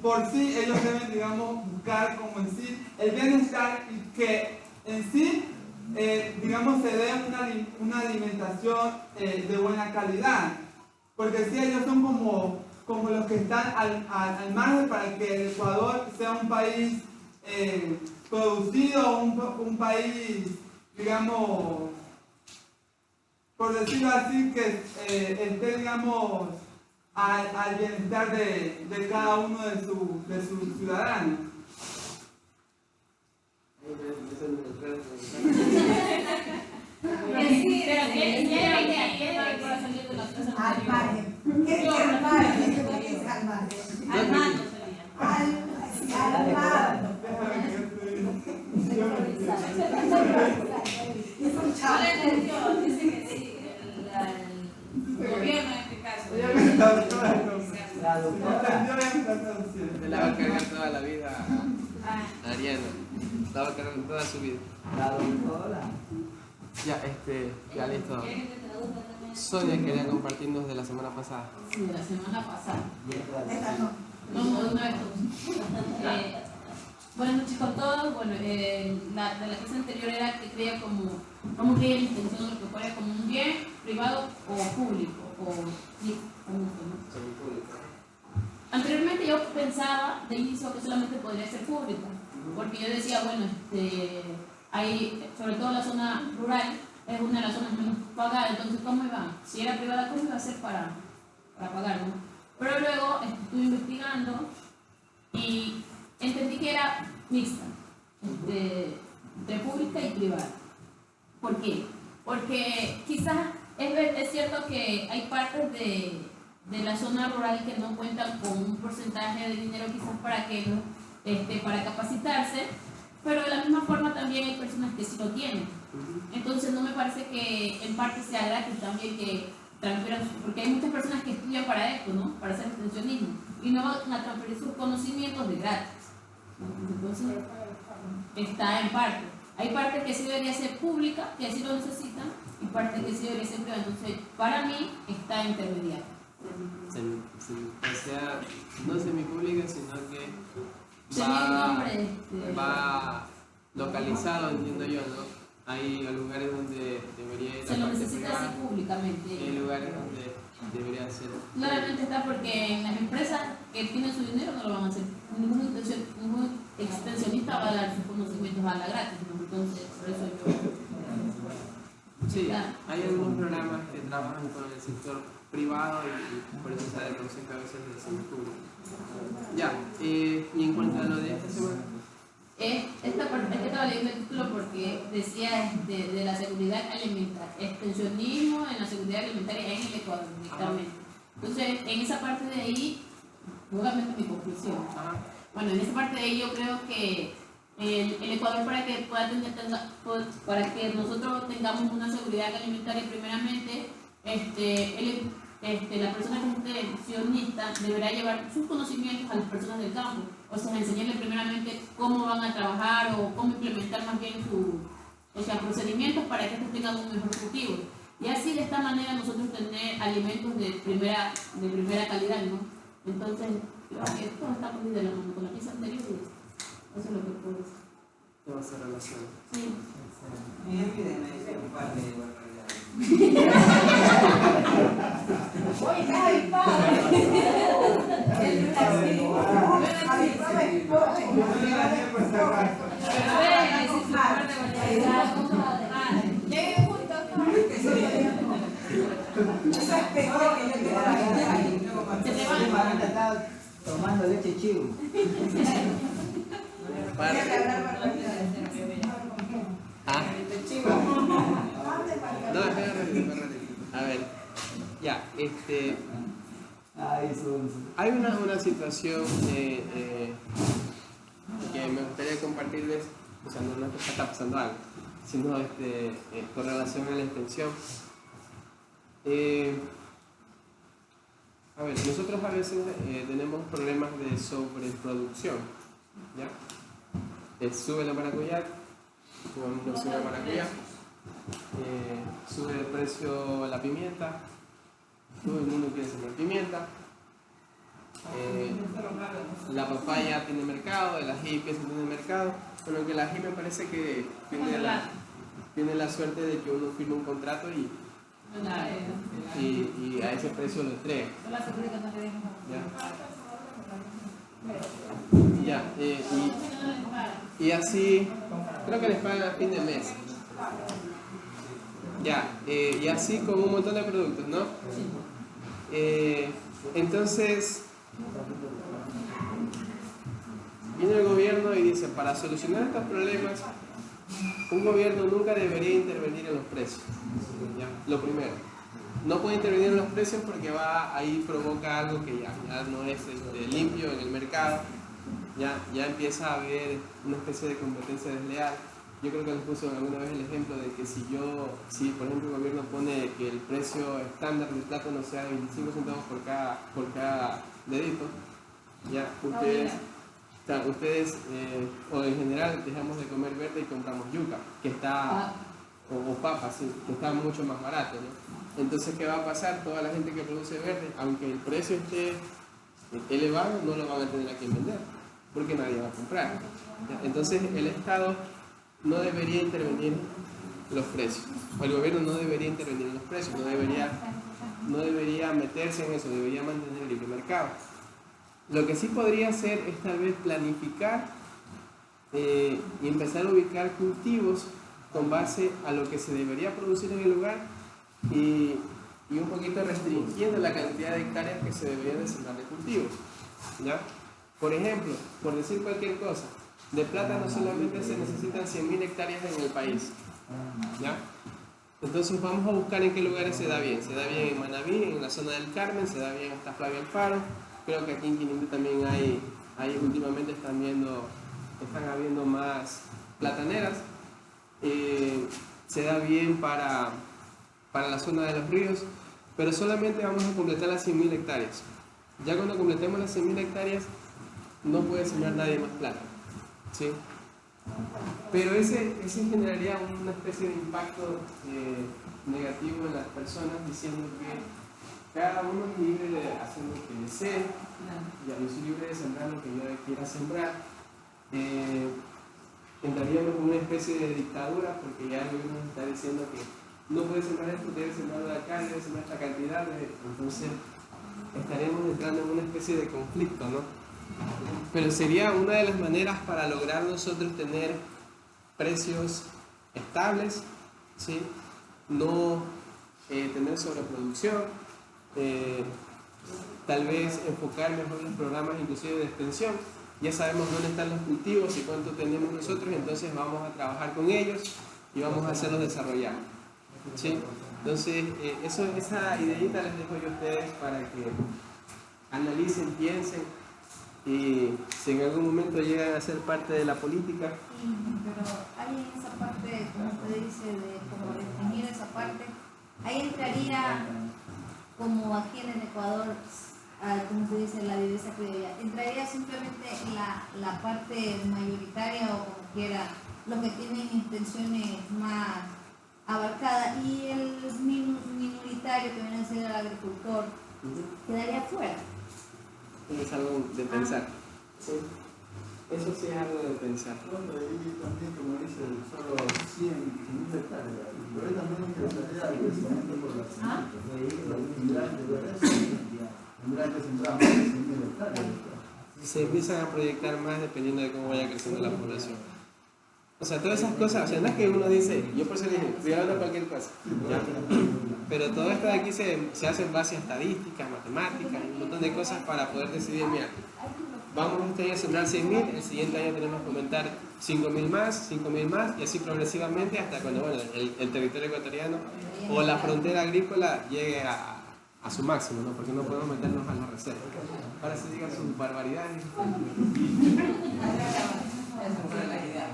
Por sí, ellos deben, digamos, buscar como en sí el bienestar y que en sí, digamos, se dé una alimentación de buena calidad. Porque si ellos son como los que están al margen para que el Ecuador sea un país producido, un país, digamos, por decirlo así, que esté, digamos, al bienestar de cada uno de sus ciudadanos. Al margen. ¿Qué es al margen? ¿Qué es al margen? Al mando sería. Al margen. No le entendió, dice que sí, el gobierno en este caso. La doctora. Usted la va a cargar toda la vida a Ariana. La va a cargar toda su vida. La doctora. Ya listo. Sonia quería compartirnos de la semana pasada. Sí, de la semana pasada. Esta no. No, de una vez todos. Buenas noches con todos. Bueno, de la clase anterior era que creía como que la intención de lo que fuera como un bien privado o público. O sí, ¿no? Anteriormente yo pensaba de inicio que solamente podría ser público, porque yo decía, bueno, hay, sobre todo la zona rural, es una de las zonas menos pagadas, entonces ¿cómo iba? Si era privada, ¿cómo iba a hacer para pagar, no? Pero luego estuve investigando y entendí que era mixta, entre pública y privada. ¿Por qué? Porque quizás es cierto que hay partes de la zona rural que no cuentan con un porcentaje de dinero quizás para capacitarse, pero de la misma forma también hay personas que sí lo tienen. Entonces no me parece que en parte sea gratis también que transfieran, porque hay muchas personas que estudian para esto, ¿no? Para hacer extensionismo, y no van a transferir sus conocimientos de gratis, ¿no? Entonces está en parte. Hay parte que sí debería ser pública, que así lo necesitan, y parte que sí debería ser privada. Entonces, para mí está intermediario. O sea, no semipública, sino que va localizado, entiendo yo, ¿no? Hay lugares donde debería ir se lo necesita así públicamente. Hay lugares donde debería ser. Claramente está porque en las empresas que tienen su dinero no lo van a hacer. Ningún extensionista va a dar sus conocimientos a la gratis, ¿no? Entonces, por eso yo. Sí, hay algunos programas que trabajan con el sector privado y por eso se da el concepto a veces de semipúblico. Ya, y en cuanto a lo de esta semana. Esta parte que estaba leyendo el título porque decía de la seguridad alimentaria, extensionismo en la seguridad alimentaria en el Ecuador, directamente. Entonces, en esa parte de ahí, nuevamente mi conclusión. Bueno, en esa parte de ahí yo creo que el Ecuador para que nosotros tengamos una seguridad alimentaria primeramente, la persona que es extensionista deberá llevar sus conocimientos a las personas del campo, o sea, enseñarle primeramente cómo van a trabajar o cómo implementar más bien sus procedimientos para que estos tengan un mejor cultivo. Y así de esta manera nosotros tener alimentos de primera calidad, ¿no? Entonces, creo que esto está muy de la mano con la pieza anterior y eso es lo que puedo decir. Todo se relaciona. Sí. Oye, Javi, padre. Tomando leche chivo. No, espera. A ver, ya, hay una situación que me gustaría compartirles, o sea, no es que está pasando algo, sino con relación a la extensión. A ver, nosotros a veces tenemos problemas de sobreproducción, ¿ya? Sube la maracuyá, no sube la maracuyá, sube el precio de la pimienta, todo el mundo quiere sembrar pimienta, la papaya tiene mercado, el ají empieza a tener mercado, pero que el ají me parece que tiene la suerte de que uno firma un contrato y a ese precio lo entrega. Ya, y así, creo que les pagan a fin de mes. Ya, y así con un montón de productos, ¿no? Entonces, viene el gobierno y dice, para solucionar estos problemas, un gobierno nunca debería intervenir en los precios. ¿Ya? Lo primero, no puede intervenir en los precios porque ahí provoca algo que ya no es limpio en el mercado, ya empieza a haber una especie de competencia desleal. Yo creo que les puse alguna vez el ejemplo de que si por ejemplo el gobierno pone que el precio estándar del plátano sea de 25 centavos por cada dedito, ya ustedes o en general dejamos de comer verde y compramos yuca, que está, o papa, sí, que está mucho más barato, ¿no? Entonces, ¿qué va a pasar? Toda la gente que produce verde, aunque el precio esté elevado, no lo van a tener a quien vender, porque nadie va a comprar. ¿Ya? Entonces, el Estado no debería intervenir los precios, o el gobierno no debería intervenir en los precios, no debería meterse en eso, debería mantener el libre mercado. Lo que sí podría hacer es tal vez planificar y empezar a ubicar cultivos con base a lo que se debería producir en el lugar y un poquito restringiendo la cantidad de hectáreas que se deberían de sembrar de cultivos, ¿ya? Por ejemplo, por decir cualquier cosa, de plátano solamente se necesitan 100.000 hectáreas en el país, ¿ya? Entonces vamos a buscar en qué lugares se da bien. Se da bien en Manabí, en la zona del Carmen, se da bien hasta Flavia Alfaro. Creo que aquí en Quinindé también últimamente están habiendo más plataneras. Se da bien para la zona de los ríos, pero solamente vamos a completar las 100.000 hectáreas. Ya cuando completemos las 100.000 hectáreas, no puede sembrar nadie más plátano, ¿sí? Pero ese generaría una especie de impacto negativo en las personas, diciendo que cada uno es libre de hacer lo que desee, yo soy libre de sembrar lo que yo quiera sembrar. Entraríamos en una especie de dictadura, porque ya el gobierno nos está diciendo que no puede sembrar esto, debe sembrar de acá, debe sembrar esta cantidad, entonces estaremos entrando en una especie de conflicto, ¿no? Pero sería una de las maneras para lograr nosotros tener precios estables, ¿sí? No tener sobreproducción, tal vez enfocar mejor los programas inclusive de extensión. Ya sabemos dónde están los cultivos y cuánto tenemos nosotros, entonces vamos a trabajar con ellos y vamos a hacerlos desarrollar, ¿sí? Entonces esa ideita les dejo yo a ustedes para que analicen, piensen y si en algún momento llegan a ser parte de la política. Pero hay esa parte, como usted dice, de como definir esa parte, ahí entraría como aquí en el Ecuador, como se dice, la divisa criolla, entraría simplemente la parte mayoritaria o como quiera, los que tienen intenciones más abarcadas, y el minoritario que viene a ser el agricultor quedaría fuera. Es algo de pensar. ¿Sí? Eso sí es algo de pensar. Y también, como dice, solo 100.000 hectáreas. Pero ahí también interesaría el crecimiento por la semana. Los inmigrantes sembraban más de 100.000 hectáreas. Se empiezan a proyectar más dependiendo de cómo vaya creciendo la población. O sea, todas esas cosas, o sea, no es que uno dice, yo por eso dije, estoy hablando de cualquier cosa, ¿ya? Pero todo esto de aquí se hace en base a estadísticas, matemáticas, un montón de cosas para poder decidir, mira, vamos este año a sembrar 100.000, el siguiente año tenemos que aumentar 5.000 más, y así progresivamente hasta cuando, bueno, el territorio ecuatoriano o la frontera agrícola llegue a su máximo, ¿no? Porque no podemos meternos a la reserva. Ahora se digan sus barbaridades. Esa fue la idea.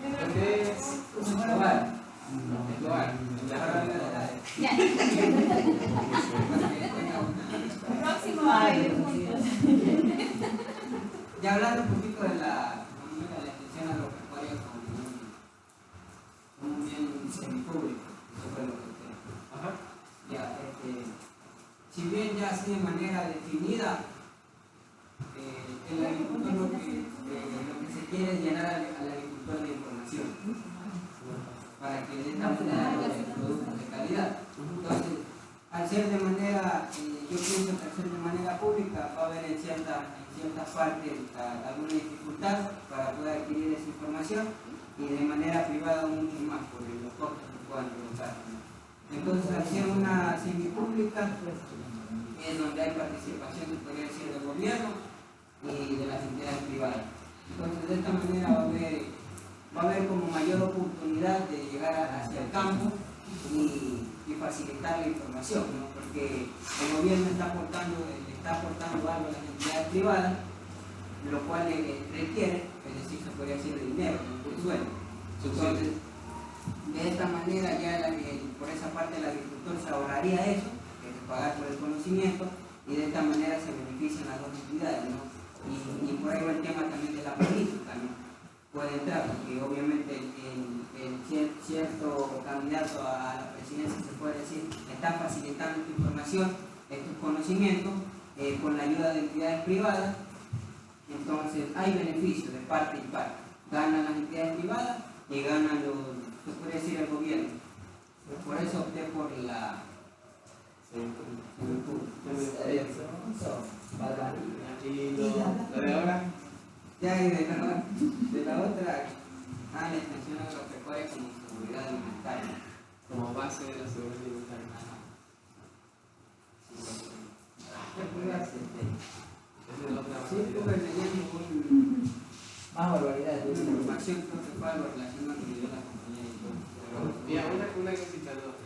Entonces, Ya. Próximo va a vivir juntos. Ya hablando un poquito de la extensión agropecuaria como un bien semipúblico, eso fue lo que ya, si bien ya así de manera definida, el agricultor lo que se quiere es llenar al agricultor de información para que de esta manera haya productos de calidad. Entonces, al ser de manera, yo pienso que al ser de manera pública va a haber en ciertas partes alguna dificultad para poder adquirir esa información, y de manera privada mucho más por los costos que puedan provocar. Entonces, al ser una semipública, es donde hay participación, se podría decir, del gobierno y de las entidades privadas. Entonces, de esta manera va a haber como mayor oportunidad de llegar hacia el campo y facilitar la información, ¿no? Porque el gobierno está aportando algo a las entidades privadas, lo cual requiere, es decir, se podría decir, de dinero, ¿no? De sueldo. Entonces, de esta manera ya por esa parte el agricultor se ahorraría eso, que es pagar por el conocimiento, y de esta manera se benefician las dos entidades, ¿no? Y por ahí va el tema también de la política, ¿no? Puede entrar, porque obviamente cierto candidato a la presidencia, se puede decir, está facilitando esta información, estos conocimientos, con la ayuda de entidades privadas. Entonces hay beneficios de parte y parte. Ganan las entidades privadas y ganan se puede decir, el gobierno. Por eso opté por la ¿Y lo de ahora? ya, y de la otra, la extensión agropecuaria como seguridad alimentaria. Como base de la seguridad alimentaria. Sí, estuve leyendo más barbaridades de información, creo que fue algo relacionado con la compañía y todo. Mira, una cosita, ¿no?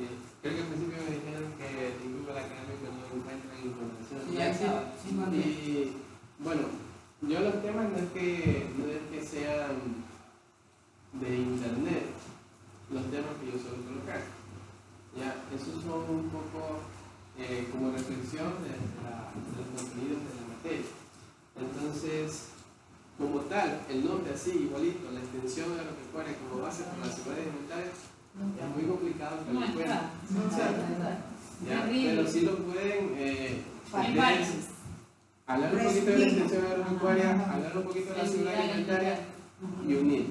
Creo que al principio me dijeron que incluso la académica no encuentra información. Sí, ya estaba. Y bueno, yo los temas no es que sean de internet, los temas que yo suelo colocar. Ya, esos son un poco como reflexión de los contenidos de la materia. Entonces, como tal, el nombre así, igualito, la extensión agropecuaria como base para la seguridad alimentaria, es muy complicado que lo puedan. Pero sí lo pueden hablar un poquito de la extensión agropecuaria, hablar un poquito de la seguridad alimentaria y unir.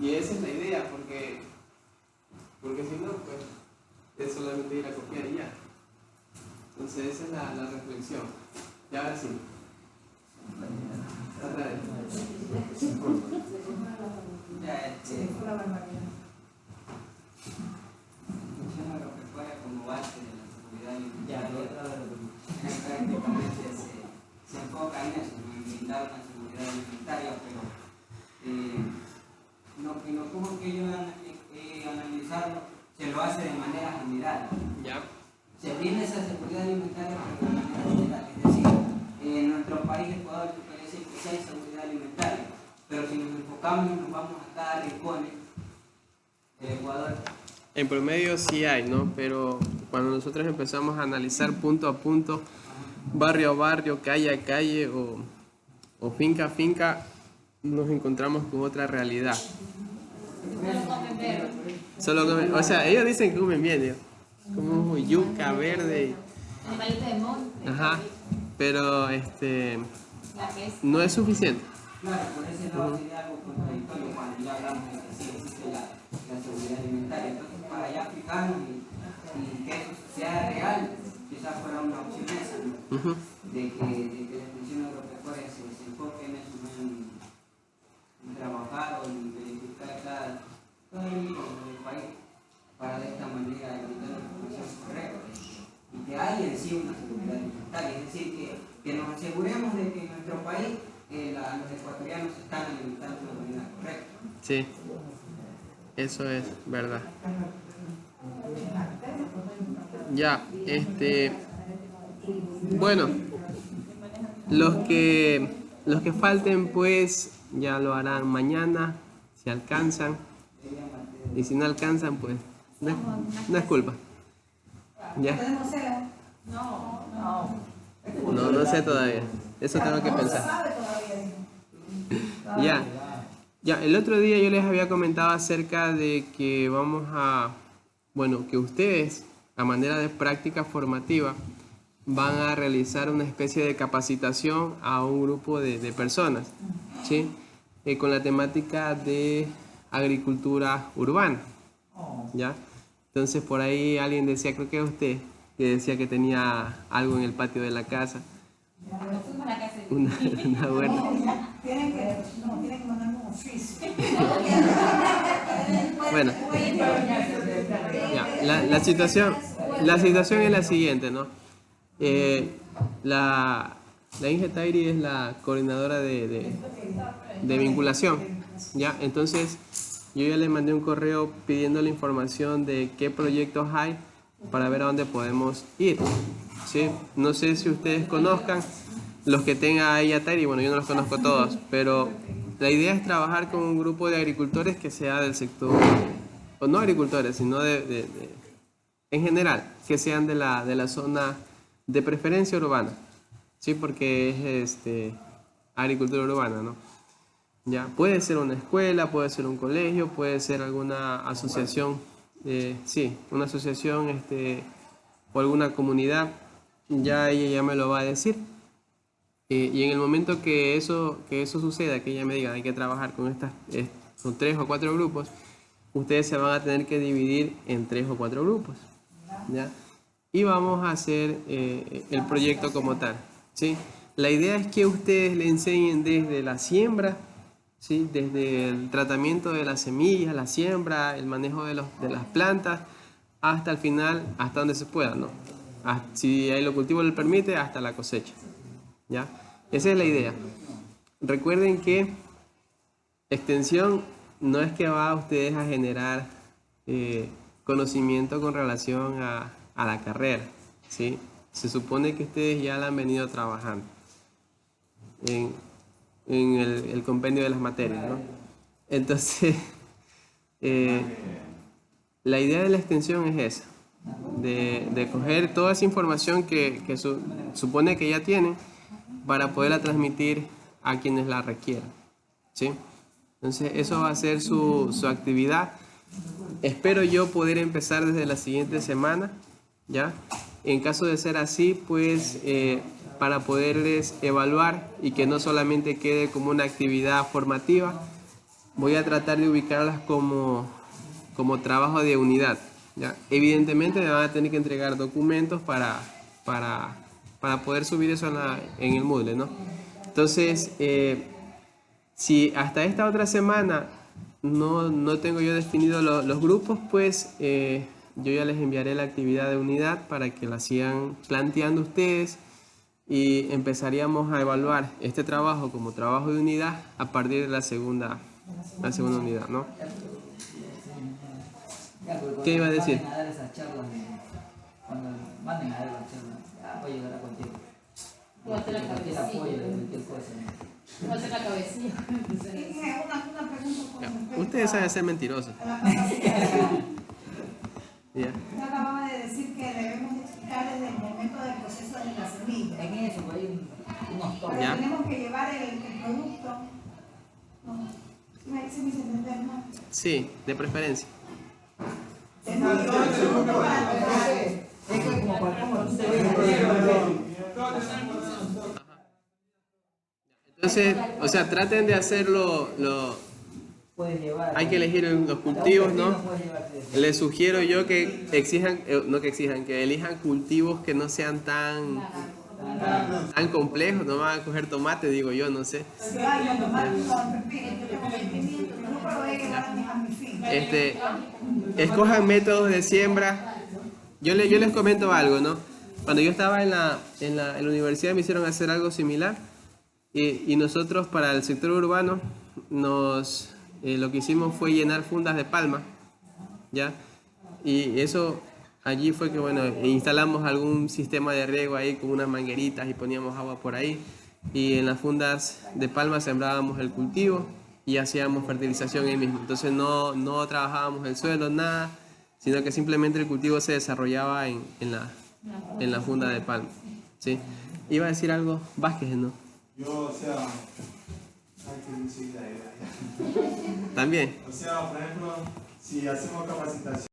Y esa es la idea, porque si no, pues es solamente ir a copiar y ya. Entonces esa es la reflexión. Y ahora sí. Otra vez. Extensión agropecuaria como base de la seguridad alimentaria. Prácticamente se enfoca en eso, en brindar una seguridad alimentaria, pero en lo poco que yo he analizado, se lo hace de manera general. Ya. Se brinda esa seguridad alimentaria de manera general, es decir, en nuestro país, Ecuador, se puede decir que sí hay seguridad alimentaria, pero si nos enfocamos y nos vamos a cada rincón del Ecuador. En promedio sí hay, ¿no? Pero cuando nosotros empezamos a analizar punto a punto, barrio a barrio, calle a calle o finca a finca, nos encontramos con otra realidad. Solo comen, o sea, ellos dicen que comen bien, ¿no? Como yuca verde. Animalitos de monte. Ajá, pero no es suficiente. Claro, por ese lado sería algo contradictorio cuando ya hablamos de que sí existe la seguridad alimentaria. Entonces, para ya aplicarnos y que eso sea real, quizás fuera una opción esa, ¿no? De que la extensión agropecuaria se enfoque en eso, en trabajar o en verificar todo el país para de esta manera brindar la información correcta y que haya en sí una seguridad alimentaria, es decir, que nos aseguremos de que en nuestro país los ecuatorianos se están alimentando de una manera correcta. Sí, eso es verdad. Ya, bueno, los que falten pues ya lo harán mañana, si alcanzan. Y si no alcanzan, pues no es culpa. ¿Ya? ¿Podemos hacerlo? No sé todavía. Eso tengo que No se pensar. sabe todavía. Ya, el otro día yo les había comentado acerca de que vamos a, bueno, que ustedes, a manera de práctica formativa, van a realizar una especie de capacitación a un grupo de personas, ¿sí? Con la temática de agricultura urbana, ¿ya? Entonces por ahí alguien decía, creo que era usted, que decía que tenía algo en el patio de la casa. Una huerta. Tienen que mandarme un oficio. Bueno, ya, la situación es la siguiente, ¿no? La Inge Tairi es la coordinadora de vinculación, ¿ya? Entonces yo ya le mandé un correo pidiendo la información de qué proyectos hay para ver a dónde podemos ir, ¿sí? No sé si ustedes conozcan los que tenga ella Tairi, bueno, yo no los conozco todos, pero la idea es trabajar con un grupo de agricultores que sea del sector, o no agricultores, sino en general, que sean de la zona de preferencia urbana, ¿sí? Porque es agricultura urbana, ¿no? Ya, puede ser una escuela, puede ser un colegio, puede ser alguna asociación, sí, una asociación o alguna comunidad, ya ella ya me lo va a decir. Y en el momento que eso suceda, que ella me diga hay que trabajar con con 3 o 4 grupos, ustedes se van a tener que dividir en 3 o 4 grupos, ¿ya? Y vamos a hacer el proyecto como tal, ¿sí? La idea es que ustedes le enseñen desde la siembra, ¿sí? Desde el tratamiento de las semillas, la siembra, el manejo de las plantas, hasta el final, hasta donde se pueda, ¿no? Si ahí lo cultivo le permite, hasta la cosecha, ¿ya? Esa es la idea. Recuerden que extensión no es que va a ustedes a generar conocimiento con relación a la carrera, ¿sí? Se supone que ustedes ya la han venido trabajando en el compendio de las materias, ¿no? Entonces, la idea de la extensión es esa, de coger toda esa información que supone que ya tienen para poderla transmitir a quienes la requieran, ¿sí? Entonces, eso va a ser su actividad. Espero yo poder empezar desde la siguiente semana, ¿ya? En caso de ser así, pues para poderles evaluar y que no solamente quede como una actividad formativa, voy a tratar de ubicarlas como trabajo de unidad, ¿ya? Evidentemente me van a tener que entregar documentos para poder subir eso en el Moodle, ¿no? Entonces, si hasta esta otra semana no tengo yo definido los grupos, pues yo ya les enviaré la actividad de unidad para que la sigan planteando ustedes y empezaríamos a evaluar este trabajo como trabajo de unidad a partir de la segunda unidad, ¿no? ¿Qué iba a decir? Cuando manden a dar esas charlas, cuando manden a dar las charlas, voy a llegar a contigo. Voy a hacer la Cualquier cabecilla. apoyo de cualquier cosa. Voy a hacer la cabecilla. Una pregunta con respecto Ustedes saben ser mentirosos. a la capacitación. Ya. Usted acababa de decir que debemos explicar desde el momento del proceso de la semilla. En eso, pues hay unos toques. Pero Ya. tenemos que llevar el producto. No. ¿Sí me hice entender, no? Sí, de preferencia. Tenemos que llevar el producto para lograr. Es que como cuando tú te ves Entonces, o sea, traten de hacerlo, puedes llevar. hay que elegir los cultivos, ¿no? Puedes llevarte. Les sugiero yo que que elijan cultivos que no sean tan complejos, no van a coger tomate, digo yo, no sé. Ay, yo tomar con pepino, yo con pimiento, yo no puedo llevar a mi fin. Escojan métodos de siembra. Yo les comento algo, ¿no? Cuando yo estaba en la universidad me hicieron hacer algo similar y nosotros para el sector urbano lo que hicimos fue llenar fundas de palma, ¿ya? Y eso allí fue que, bueno, instalamos algún sistema de riego ahí con unas mangueritas y poníamos agua por ahí y en las fundas de palma sembrábamos el cultivo y hacíamos fertilización ahí mismo. Entonces no trabajábamos el suelo, nada, sino que simplemente el cultivo se desarrollaba en la funda de palma. ¿Sí? Iba a decir algo Vázquez, ¿no? Yo, o sea, hay que seguir la idea. También. O sea, por ejemplo, si hacemos capacitación.